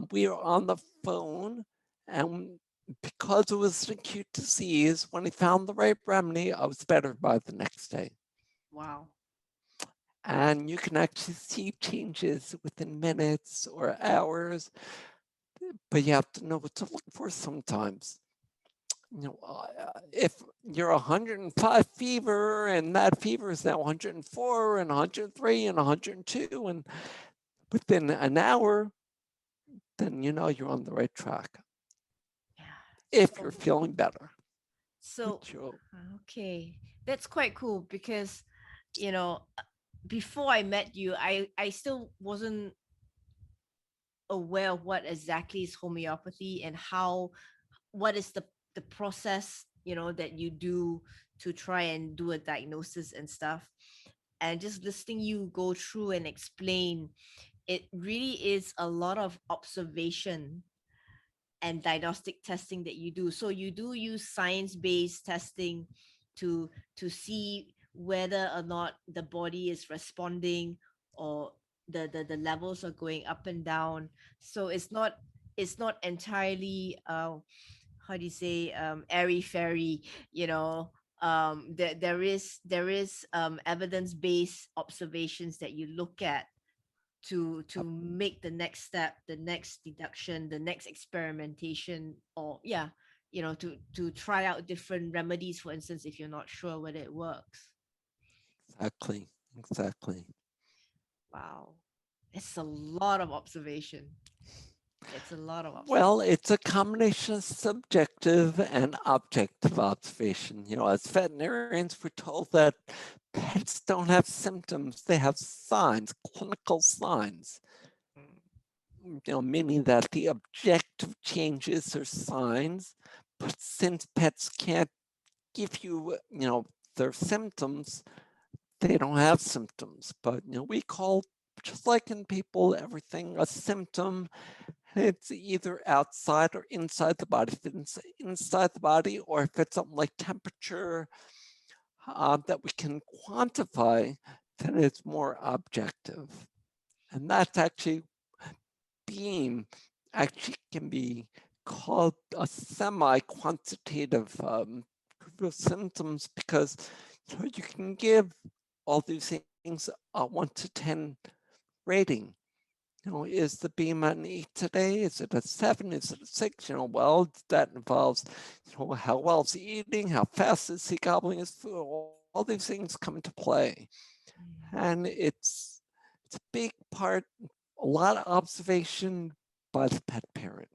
We were on the phone, and because it was an acute disease, when he found the right remedy, I was better by the next day. Wow. And you can actually see changes within minutes or hours, but you have to know what to look for sometimes. If you're 105 fever and that fever is now 104 and 103 and 102, and within an hour, then you're on the right track. Yeah. If you're feeling better. So, okay, that's quite cool because, you know, before I met you, I still wasn't aware of what exactly is homeopathy and what is the process, that you do to try and do a diagnosis and stuff. And just listening you go through and explain, it really is a lot of observation and diagnostic testing that you do. So you do use science-based testing to see whether or not the body is responding, or the levels are going up and down. So it's not entirely how do you say, airy fairy, there is evidence-based observations that you look at to make the next step, the next deduction, the next experimentation, or yeah, to try out different remedies, for instance, if you're not sure whether it works. Exactly. Wow, it's a lot of observation. It's a lot of observation. Well, it's a combination of subjective and objective observation. As veterinarians, we're told that pets don't have symptoms, they have signs, clinical signs. Meaning that the objective changes are signs, but since pets can't give you, their symptoms, they don't have symptoms. But, we call, just like in people, everything a symptom. It's either outside or inside the body. If it's inside the body, or if it's something like temperature that we can quantify, then it's more objective. And that's actually can be called a semi-quantitative group of symptoms, because you can give all these things a 1 to 10 rating. Is the beam an 8 today? Is it a 7? Is it a 6? Well, that involves, how well is he eating? How fast is he gobbling his food? All these things come into play. And it's a big part, a lot of observation by the pet parent.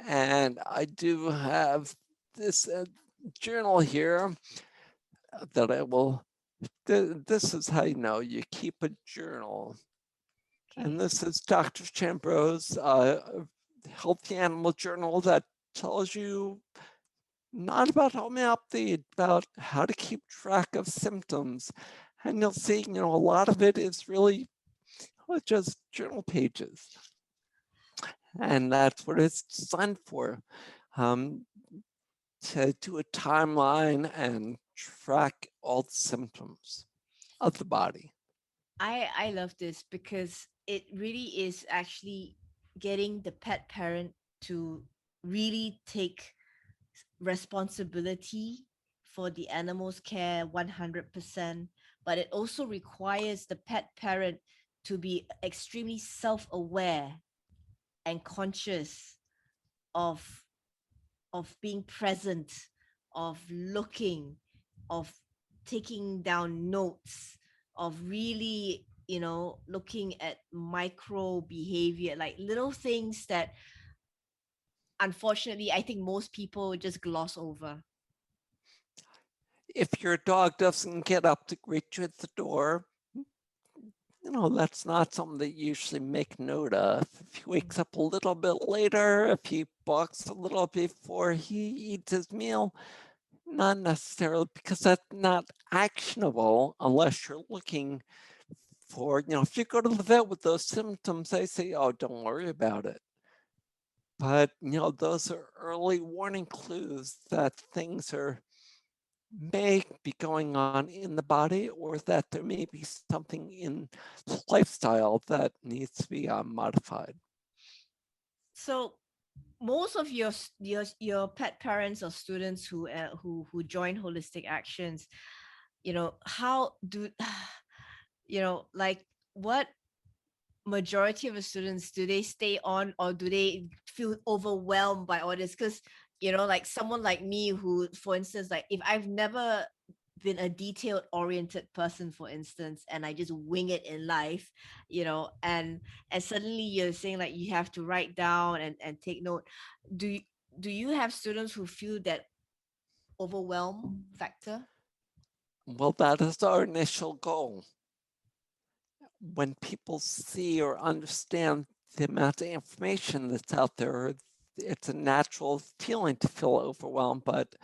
And I do have this journal here that I will, this is how you keep a journal. Okay. And this is Dr. Chambro's healthy animal journal that tells you not about homeopathy, about how to keep track of symptoms. And you'll see, a lot of it is really just journal pages. And that's what it's designed for, um, to do a timeline and track all the symptoms of the body. I love this because it really is actually getting the pet parent to really take responsibility for the animal's care 100%, but it also requires the pet parent to be extremely self-aware and conscious of being present, of looking, of taking down notes, of really, looking at micro behavior, like little things that unfortunately I think most people just gloss over. If your dog doesn't get up to greet you at the door, that's not something that you usually make note of. If he wakes up a little bit later, if he barks a little before he eats his meal, not necessarily, because that's not actionable unless you're looking for, if you go to the vet with those symptoms, they say, oh, don't worry about it. But, those are early warning clues that things may be going on in the body, or that there may be something in lifestyle that needs to be modified. So most of your pet parents or students who join holistic actions, how do like what majority of the students, do they stay on or do they feel overwhelmed by all this? Because like someone like me who, for instance, like if I've never been a detailed oriented person, for instance, and I just wing it in life, and suddenly you're saying like you have to write down and take note. Do you have students who feel that overwhelm factor? Well, that is our initial goal. When people see or understand the amount of information that's out there, it's a natural feeling to feel overwhelmed, but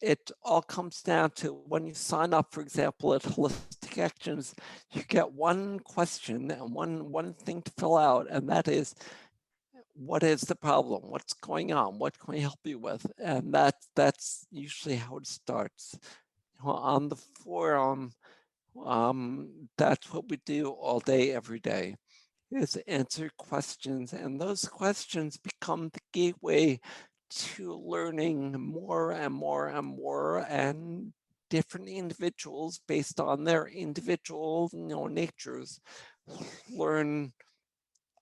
it all comes down to when you sign up, for example, at Holistic Actions, you get one question and one thing to fill out, and that is, what is the problem? What's going on? What can we help you with? And that's usually how it starts. On the forum, that's what we do all day, every day, is answer questions. And those questions become the gateway to learning more and more and more, and different individuals based on their individual natures learn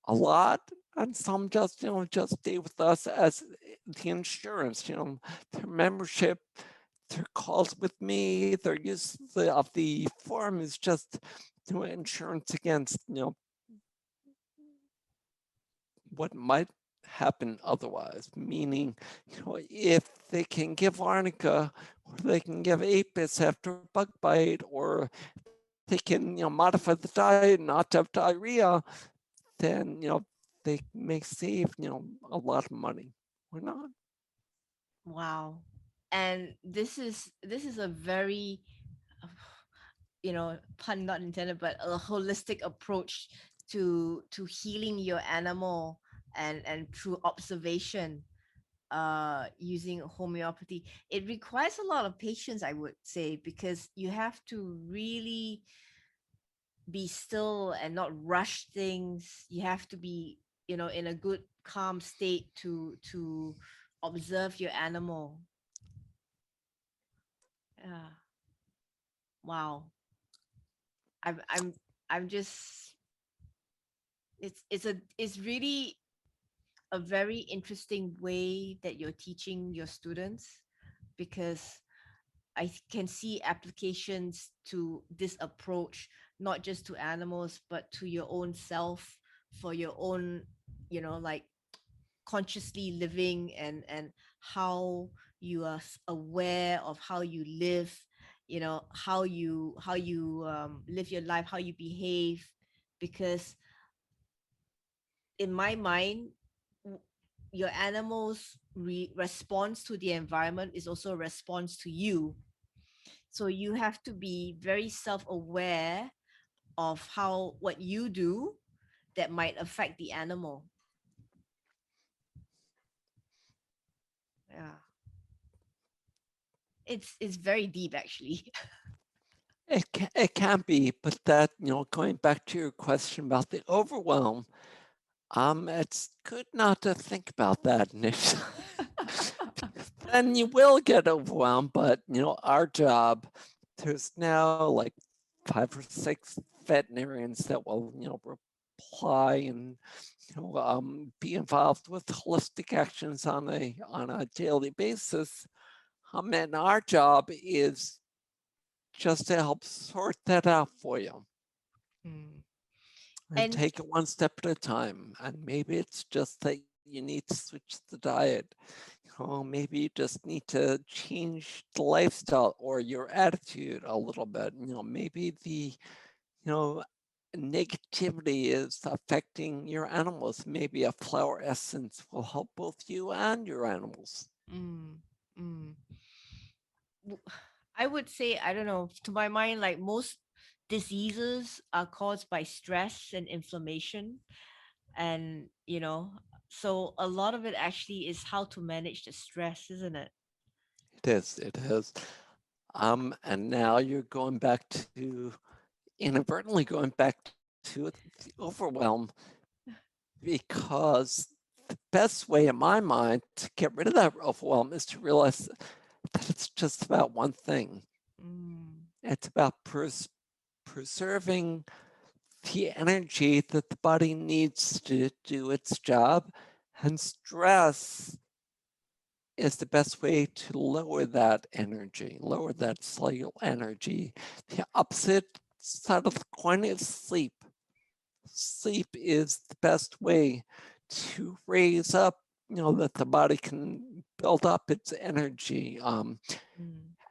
a lot, and some just just stay with us as the insurance, their membership, their calls with me, their use of the forum is just insurance against what might happen otherwise, meaning if they can give arnica, or they can give apis after a bug bite, or they can modify the diet not to have diarrhea, then they may save a lot of money or not. Wow. And this is a very pun not intended, but a holistic approach to healing your animal and through observation, using homeopathy. It requires a lot of patience, I would say, because you have to really be still and not rush things. You have to be, in a good calm state to observe your animal. Yeah. Wow. I'm just, it's really a very interesting way that you're teaching your students, because can see applications to this approach, not just to animals, but to your own self, for your own, like consciously living, and how you are aware of how you live, how you live your life, how you behave, because in my mind, your animal's response to the environment is also a response to you. So you have to be very self-aware of how what you do that might affect the animal. Yeah, it's very deep actually. It can be, but that, going back to your question about the overwhelm, it's good not to think about that initially. Then you will get overwhelmed, but our job, there's now like 5 or 6 veterinarians that will, reply and be involved with holistic actions on a daily basis. And our job is just to help sort that out for you. Mm. And And take it one step at a time. And maybe it's just that you need to switch the diet. Maybe you just need to change the lifestyle or your attitude a little bit. Maybe the negativity is affecting your animals. Maybe a flower essence will help both you and your animals. mm, mm. I would say, I don't know, to my mind, like most diseases are caused by stress and inflammation. And, so a lot of it actually is how to manage the stress, isn't it? It is. And now you're going back to, inadvertently going back to the overwhelm, because the best way in my mind to get rid of that overwhelm is to realize that it's just about one thing. Mm, It's about preserving the energy that the body needs to do its job, and stress is the best way to lower that energy, lower that cellular energy. The opposite side of the coin is sleep. Sleep is the best way to raise up, that the body can build up its energy. mm.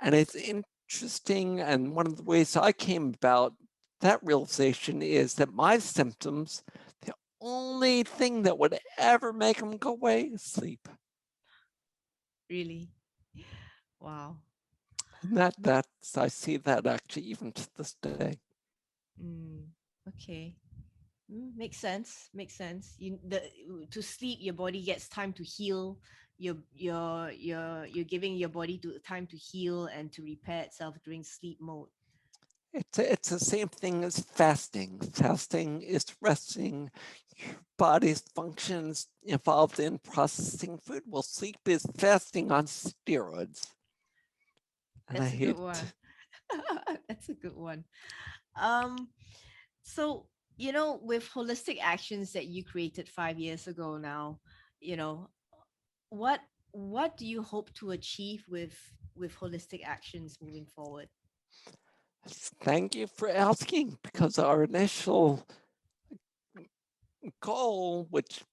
And it's interesting, and one of the ways I came about that realization is that my symptoms, the only thing that would ever make them go away is sleep. Really? Wow. And I see that actually even to this day. Mm, okay. Makes sense. Makes sense. To sleep, your body gets time to heal. You're giving your body time to heal and to repair itself during sleep mode. It's the same thing as fasting. Fasting is resting your body's functions involved in processing food. Well, sleep is fasting on steroids. And I That's a good hate one. That's a good one. Um, so with holistic actions that you created 5 years ago now, you know, what what do you hope to achieve with holistic actions moving forward? Thank you for asking, because our initial goal, which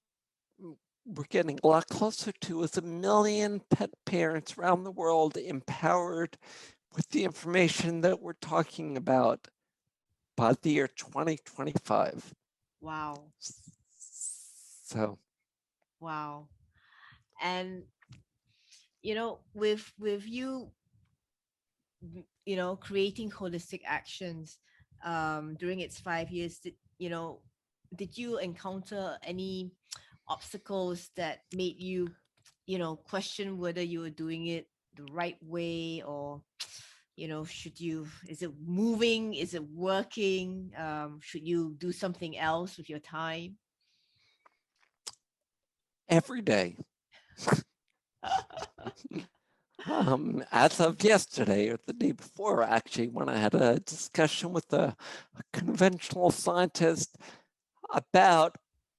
we're getting a lot closer to, is 1 million pet parents around the world empowered with the information that we're talking about by the year 2025. Wow. So, Wow. And with you creating holistic actions during its 5 years, did you encounter any obstacles that made you question whether you were doing it the right way, or is it moving, is it working, should you do something else with your time? every day, as of yesterday or the day before, actually, when I had a discussion with a conventional scientist about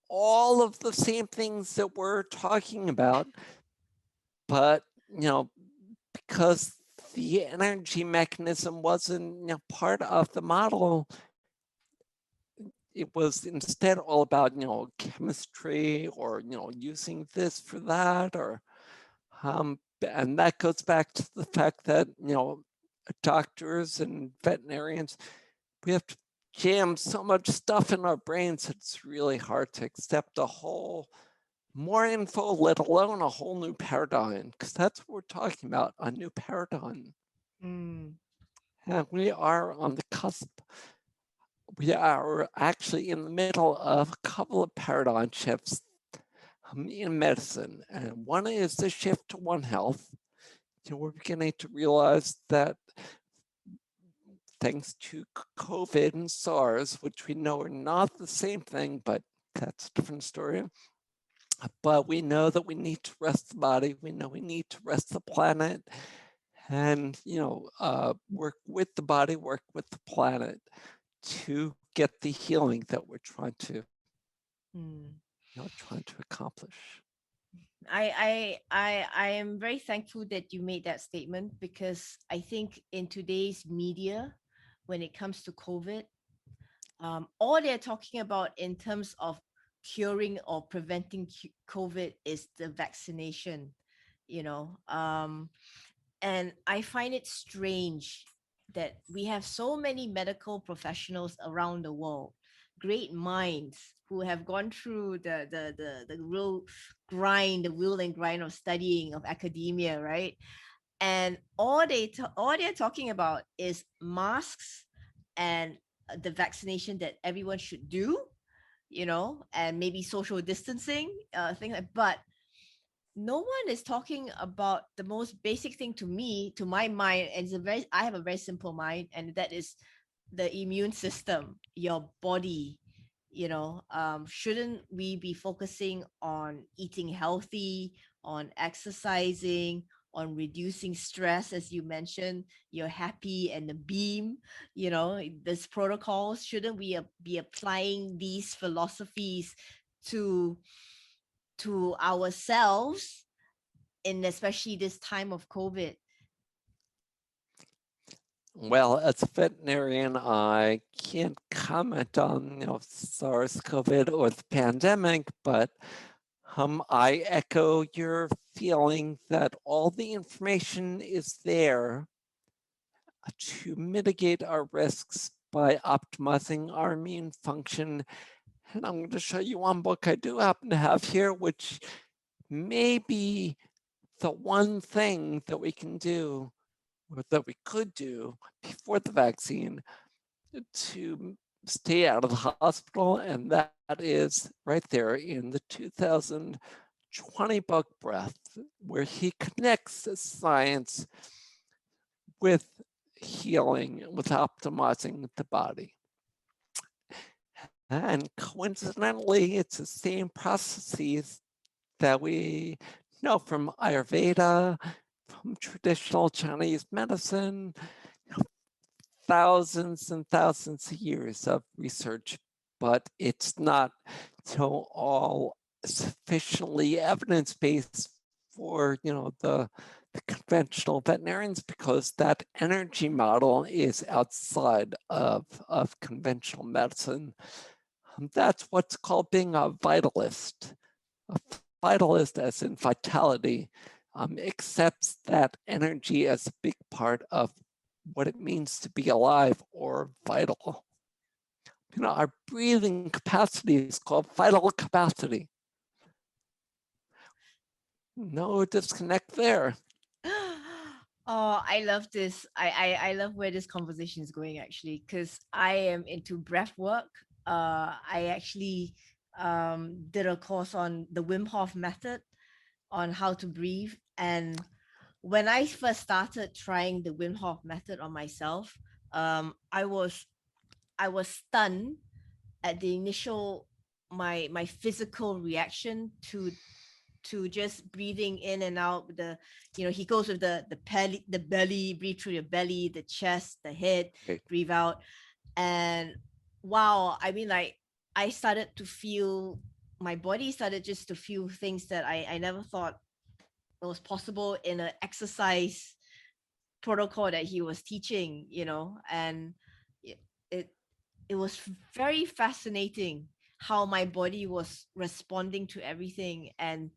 all of the same things that we're talking about, but because the energy mechanism wasn't part of the model, it was instead all about chemistry, or using this for that, or and that goes back to the fact that doctors and veterinarians, we have to jam so much stuff in our brains, it's really hard to accept a whole more info, let alone a whole new paradigm, because that's what we're talking about, a new paradigm. Mm. And we are on the cusp. We are actually in the middle of a couple of paradigm shifts in medicine. And one is the shift to One Health. We're beginning to realize that thanks to COVID and SARS, which we know are not the same thing, but that's a different story. But we know that we need to rest the body. We know we need to rest the planet, and work with the body, work with the planet to get the healing that we're trying to, trying to accomplish. I am very thankful that you made that statement, because I think in today's media, when it comes to COVID, all they're talking about in terms of curing or preventing COVID is the vaccination, you know. And I find it strange that we have so many medical professionals around the world, great minds who have gone through the real grind, the will and grind of studying of academia, right? And all they're talking about is masks and the vaccination that everyone should do, and maybe social distancing, things like. But no one is talking about the most basic thing to me, to my mind, and I have a very simple mind, and that is the immune system, your body. Shouldn't we be focusing on eating healthy, on exercising, on reducing stress, as you mentioned, you're happy and the beam, this protocols, shouldn't we be applying these philosophies to ourselves, in especially this time of COVID? Well, as a veterinarian, I can't comment on SARS-CoV or the pandemic, but I echo your feeling that all the information is there to mitigate our risks by optimizing our immune function. And I'm going to show you one book I do happen to have here, which may be the one thing that we can do, or that we could do before the vaccine, to stay out of the hospital, and that is right there in the 2020 book Breath, where he connects science with healing, with optimizing the body. And coincidentally, it's the same processes that we know from Ayurveda, from traditional Chinese medicine, thousands and thousands of years of research, but it's not all sufficiently evidence-based for the conventional veterinarians, because that energy model is outside of conventional medicine. That's what's called being a vitalist. A vitalist, as in vitality, accepts that energy as a big part of what it means to be alive or vital. Our breathing capacity is called vital capacity. No disconnect there. Oh, I love this. I love where this conversation is going, actually, because I am into breath work. I actually did a course on the Wim Hof method, on how to breathe. And when I first started trying the Wim Hof method on myself, I was stunned at the initial, my physical reaction to just breathing in and out. He goes with the belly, breathe through your belly, the chest, the head, breathe out. And wow, I mean, like, I started to feel, my body started just to feel things that I never thought it was possible in an exercise protocol that he was teaching, and it, it it was very fascinating how my body was responding to everything. And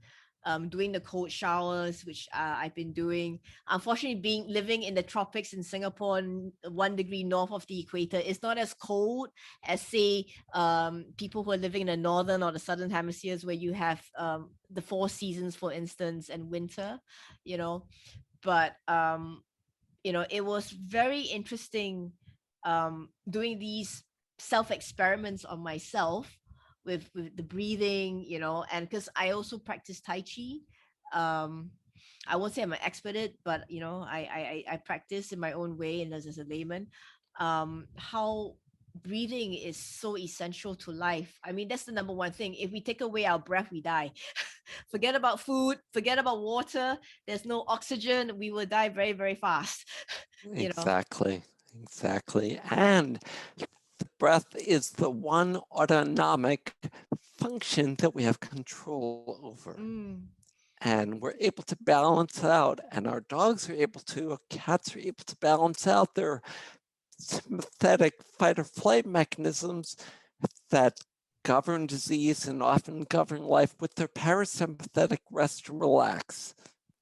doing the cold showers, which I've been doing. Unfortunately, living in the tropics in Singapore, 1 degree north of the equator, it's not as cold as, say, people who are living in the northern or the southern hemispheres, where you have the 4 seasons, for instance, and winter. You know, but it was very interesting doing these self experiments on myself with the breathing, and because I also practice Tai Chi. um I won't say I'm an expert at it, but I practice in my own way and as a layman. How breathing is so essential to life. I mean, that's the number one thing. If we take away our breath, we die. Forget about food, forget about water. There's no oxygen, we will die very, very fast. you know Exactly, exactly. And the breath is the one autonomic function that we have control over. mm, And we're able to balance out, and our dogs are able to, our cats are able to balance out their sympathetic fight or flight mechanisms that govern disease and often govern life with their parasympathetic rest and relax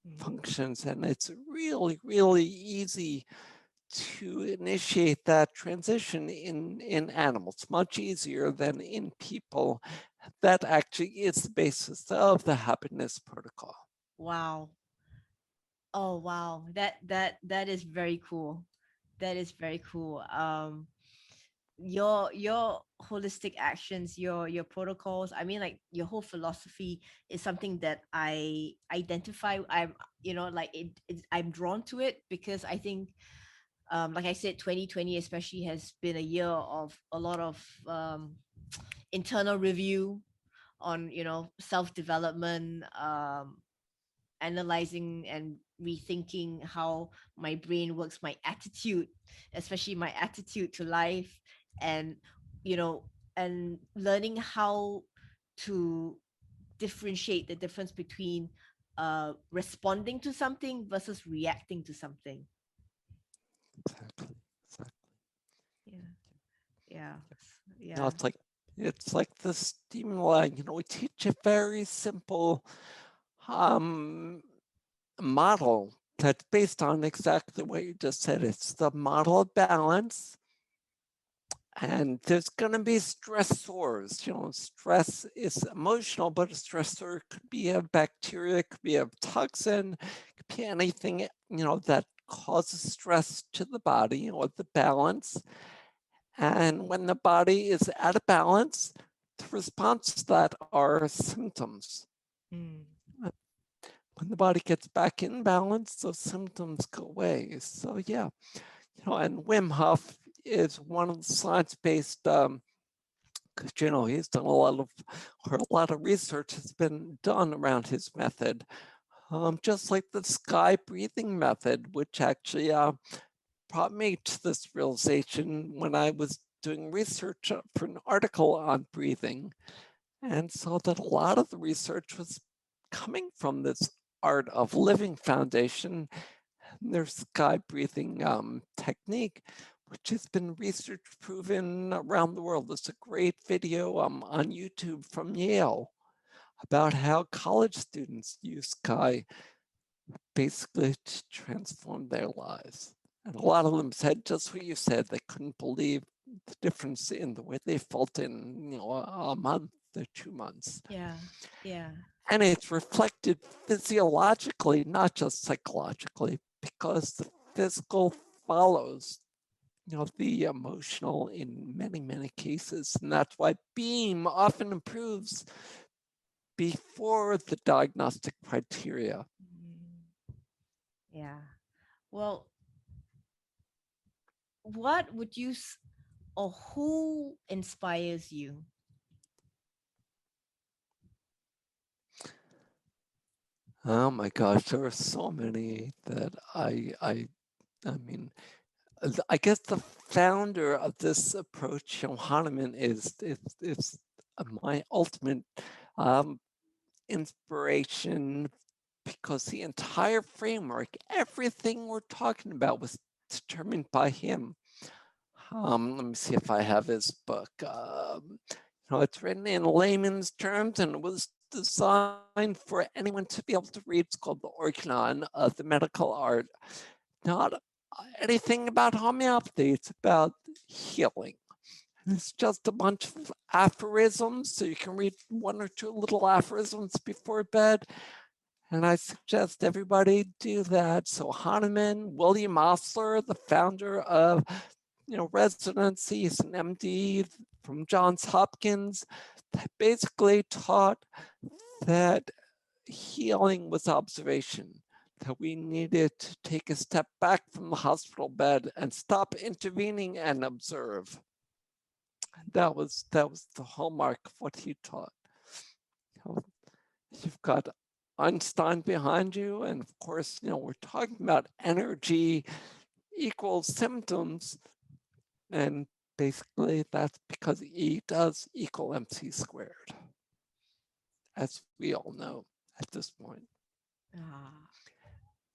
mm. functions. And it's really, really easy to initiate that transition in animals, much easier than in people. That actually is the basis of the happiness protocol. Wow. Oh wow, that is very cool. That is very cool. Your holistic actions, your protocols, I mean, like, your whole philosophy is something that I identify. I'm like I'm drawn to it, because I think, like I said, 2020 especially has been a year of a lot of internal review on self development, analyzing and rethinking how my brain works, my attitude, especially my attitude to life, and you know and learning how to differentiate the difference between responding to something versus reacting to something. Exactly. Exactly. Yeah, yeah, You know, yeah. it's like the stimuli. We teach a very simple um, model that's based on exactly what you just said. It's the model of balance. And there's going to be stressors. Stress is emotional, but a stressor could be a bacteria, could be a toxin, could be anything, that causes stress to the body or the balance. And when the body is out of balance, the response to that are symptoms. Mm. When the body gets back in balance, those symptoms go away. So yeah, and Wim Hof is one of the science-based, he's done a lot of research has been done around his method. Just like the sky breathing method, which actually brought me to this realization when I was doing research for an article on breathing, and saw that a lot of the research was coming from this Art of Living Foundation, their sky breathing technique, which has been research proven around the world. There's a great video on YouTube from Yale about how college students use sky basically to transform their lives. And a lot of them said just what you said. They couldn't believe the difference in the way they felt in a month or 2 months. Yeah, yeah. And it's reflected physiologically, not just psychologically, because the physical follows the emotional in many, many cases. And that's why BEAM often improves before the diagnostic criteria. Mm. Yeah. Well, what would you or who inspires you? Oh my gosh, there are so many that I mean, I guess the founder of this approach, Hahnemann, is my ultimate um, inspiration, because the entire framework, everything we're talking about, was determined by him. Let me see if I have his book. It's written in layman's terms, and it was designed for anyone to be able to read. It's called the Organon of the Medical Art. Not anything about homeopathy, it's about healing. It's just a bunch of aphorisms, so you can read one or two little aphorisms before bed. And I suggest everybody do that. So Hahnemann, William Osler, the founder of residency, he's an MD from Johns Hopkins, basically taught that healing was observation, that we needed to take a step back from the hospital bed and stop intervening and observe. That was the hallmark of what he taught. You've got Einstein behind you, and of course, we're talking about energy equals symptoms, and basically that's because E does equal MC squared, as we all know at this point.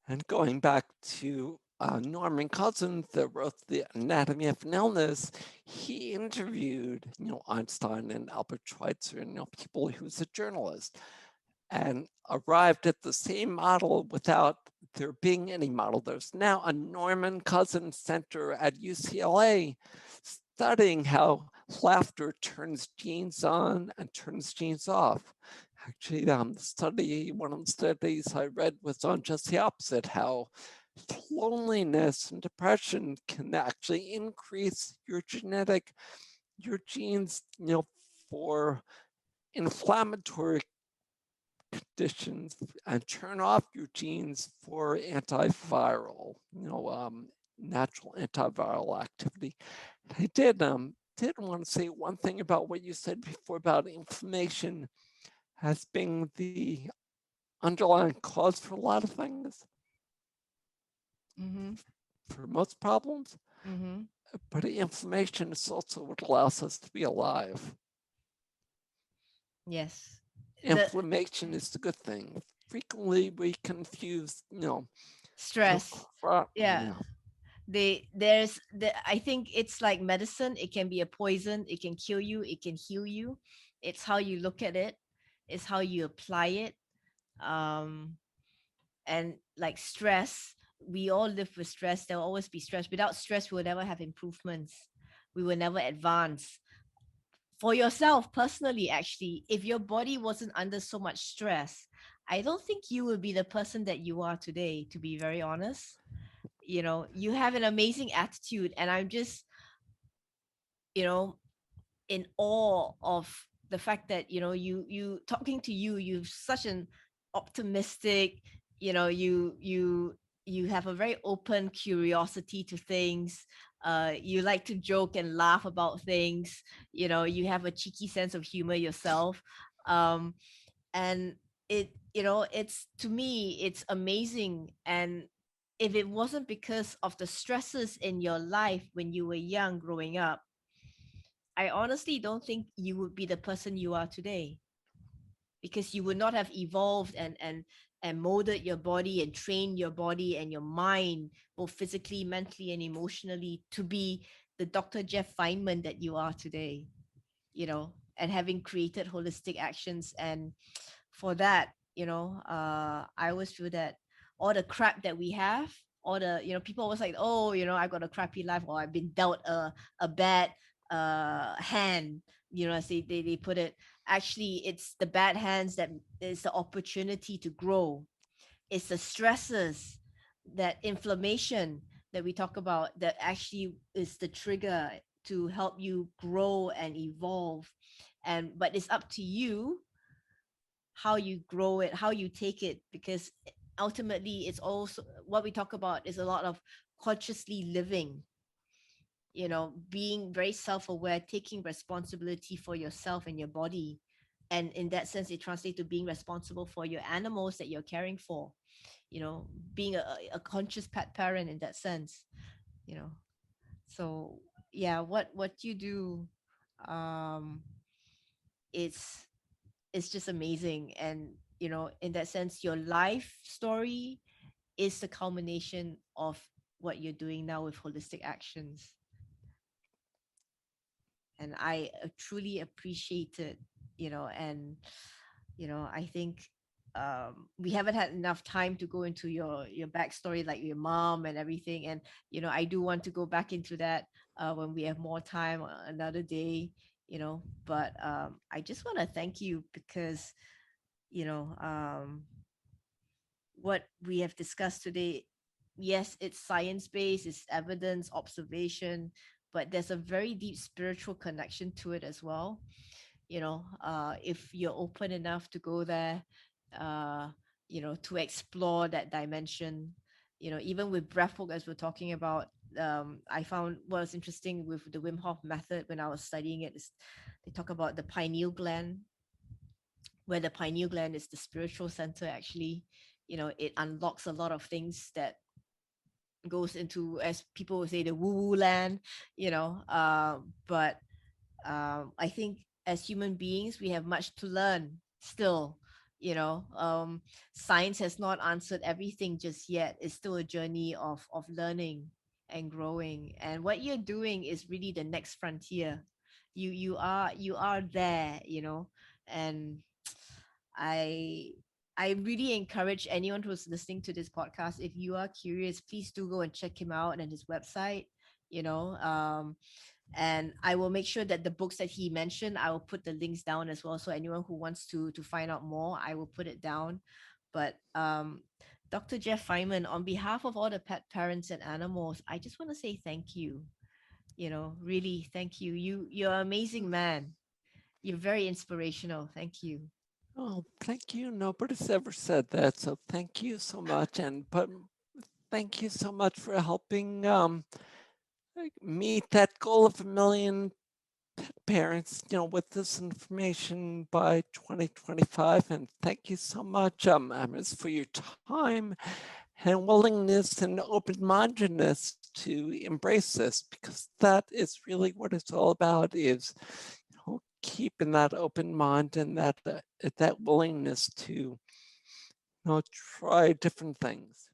And going back to Norman Cousins, that wrote The Anatomy of an Illness, he interviewed, Einstein and Albert Schweitzer, and people who was a journalist, and arrived at the same model without there being any model. There's now a Norman Cousins Center at UCLA studying how laughter turns genes on and turns genes off. Actually, one of the studies I read was on just the opposite, how loneliness and depression can actually increase your genes, for inflammatory conditions, and turn off your genes for antiviral, natural antiviral activity. I did want to say one thing about what you said before about inflammation as being the underlying cause for a lot of things, for most problems. But inflammation is also what allows us to be alive. Yes. Inflammation is the good thing. Frequently we confuse, stress. Yeah. I think it's like medicine. It can be a poison. It can kill you. It can heal you. It's how you look at it. It's how you apply it. And like stress, we all live with stress. There will always be stress. Without stress, we will never have improvements. We will never advance. For yourself personally, actually, if your body wasn't under so much stress, I don't think you would be the person that you are today, to be very honest. You have an amazing attitude, and I'm just, you know, in awe of the fact that, you talking to you, you've such an optimistic, you have a very open curiosity to things. You like to joke and laugh about things. You have a cheeky sense of humor yourself. And it's, to me, it's amazing. And if it wasn't because of the stresses in your life when you were young growing up, I honestly don't think you would be the person you are today, because you would not have evolved and molded your body and trained your body and your mind, both physically, mentally, and emotionally, to be the Dr. Jeff Feinman that you are today. And having created holistic actions. And for that, I always feel that all the crap that we have, all the, people always like, oh, I got a crappy life, or I've been dealt a bad hand, as they put it. Actually, it's the bad hands that is the opportunity to grow. It's the stresses, that inflammation that we talk about, that actually is the trigger to help you grow and evolve. But it's up to you how you grow it, how you take it, because ultimately it's also what we talk about is a lot of consciously living, being very self-aware, taking responsibility for yourself and your body. And in that sense, it translates to being responsible for your animals that you're caring for, being a conscious pet parent in that sense. you know so yeah, what you do, um it's it's just amazing. And in that sense, your life story is the culmination of what you're doing now with holistic actions. And I truly appreciate it. And I think we haven't had enough time to go into your backstory, like your mom and everything. And I do want to go back into that when we have more time another day. But I just want to thank you because you know what we have discussed today. Yes, it's science based, it's evidence, observation, but there's a very deep spiritual connection to it as well. If you're open enough to go there, uh to explore that dimension. Even with breathwork, as we're talking about, I found what was interesting with the Wim Hof method when I was studying it is they talk about the pineal gland, where the pineal gland is the spiritual center. Actually, it unlocks a lot of things that goes into, as people would say, the woo woo land. But I think as human beings, we have much to learn still. Science has not answered everything just yet. It's still a journey of learning and growing. And what you're doing is really the next frontier. You are there, and I I really encourage anyone who's listening to this podcast, if you are curious, please do go and check him out and his website. You know, and I will make sure that the books that he mentioned, I will put the links down as well. So anyone who wants to find out more, I will put it down. But Dr. Jeff Feinman, on behalf of all the pet parents and animals, I just want to say thank you. Really thank you. You're an amazing man. You're very inspirational. Thank you. Oh, thank you. Nobody's ever said that. So thank you so much. But thank you so much for helping meet that goal of 1 million parents, with this information by 2025. And thank you so much, Amos, for your time and willingness and open-mindedness to embrace this, because that is really what it's all about, is keeping that open mind and that willingness to try different things.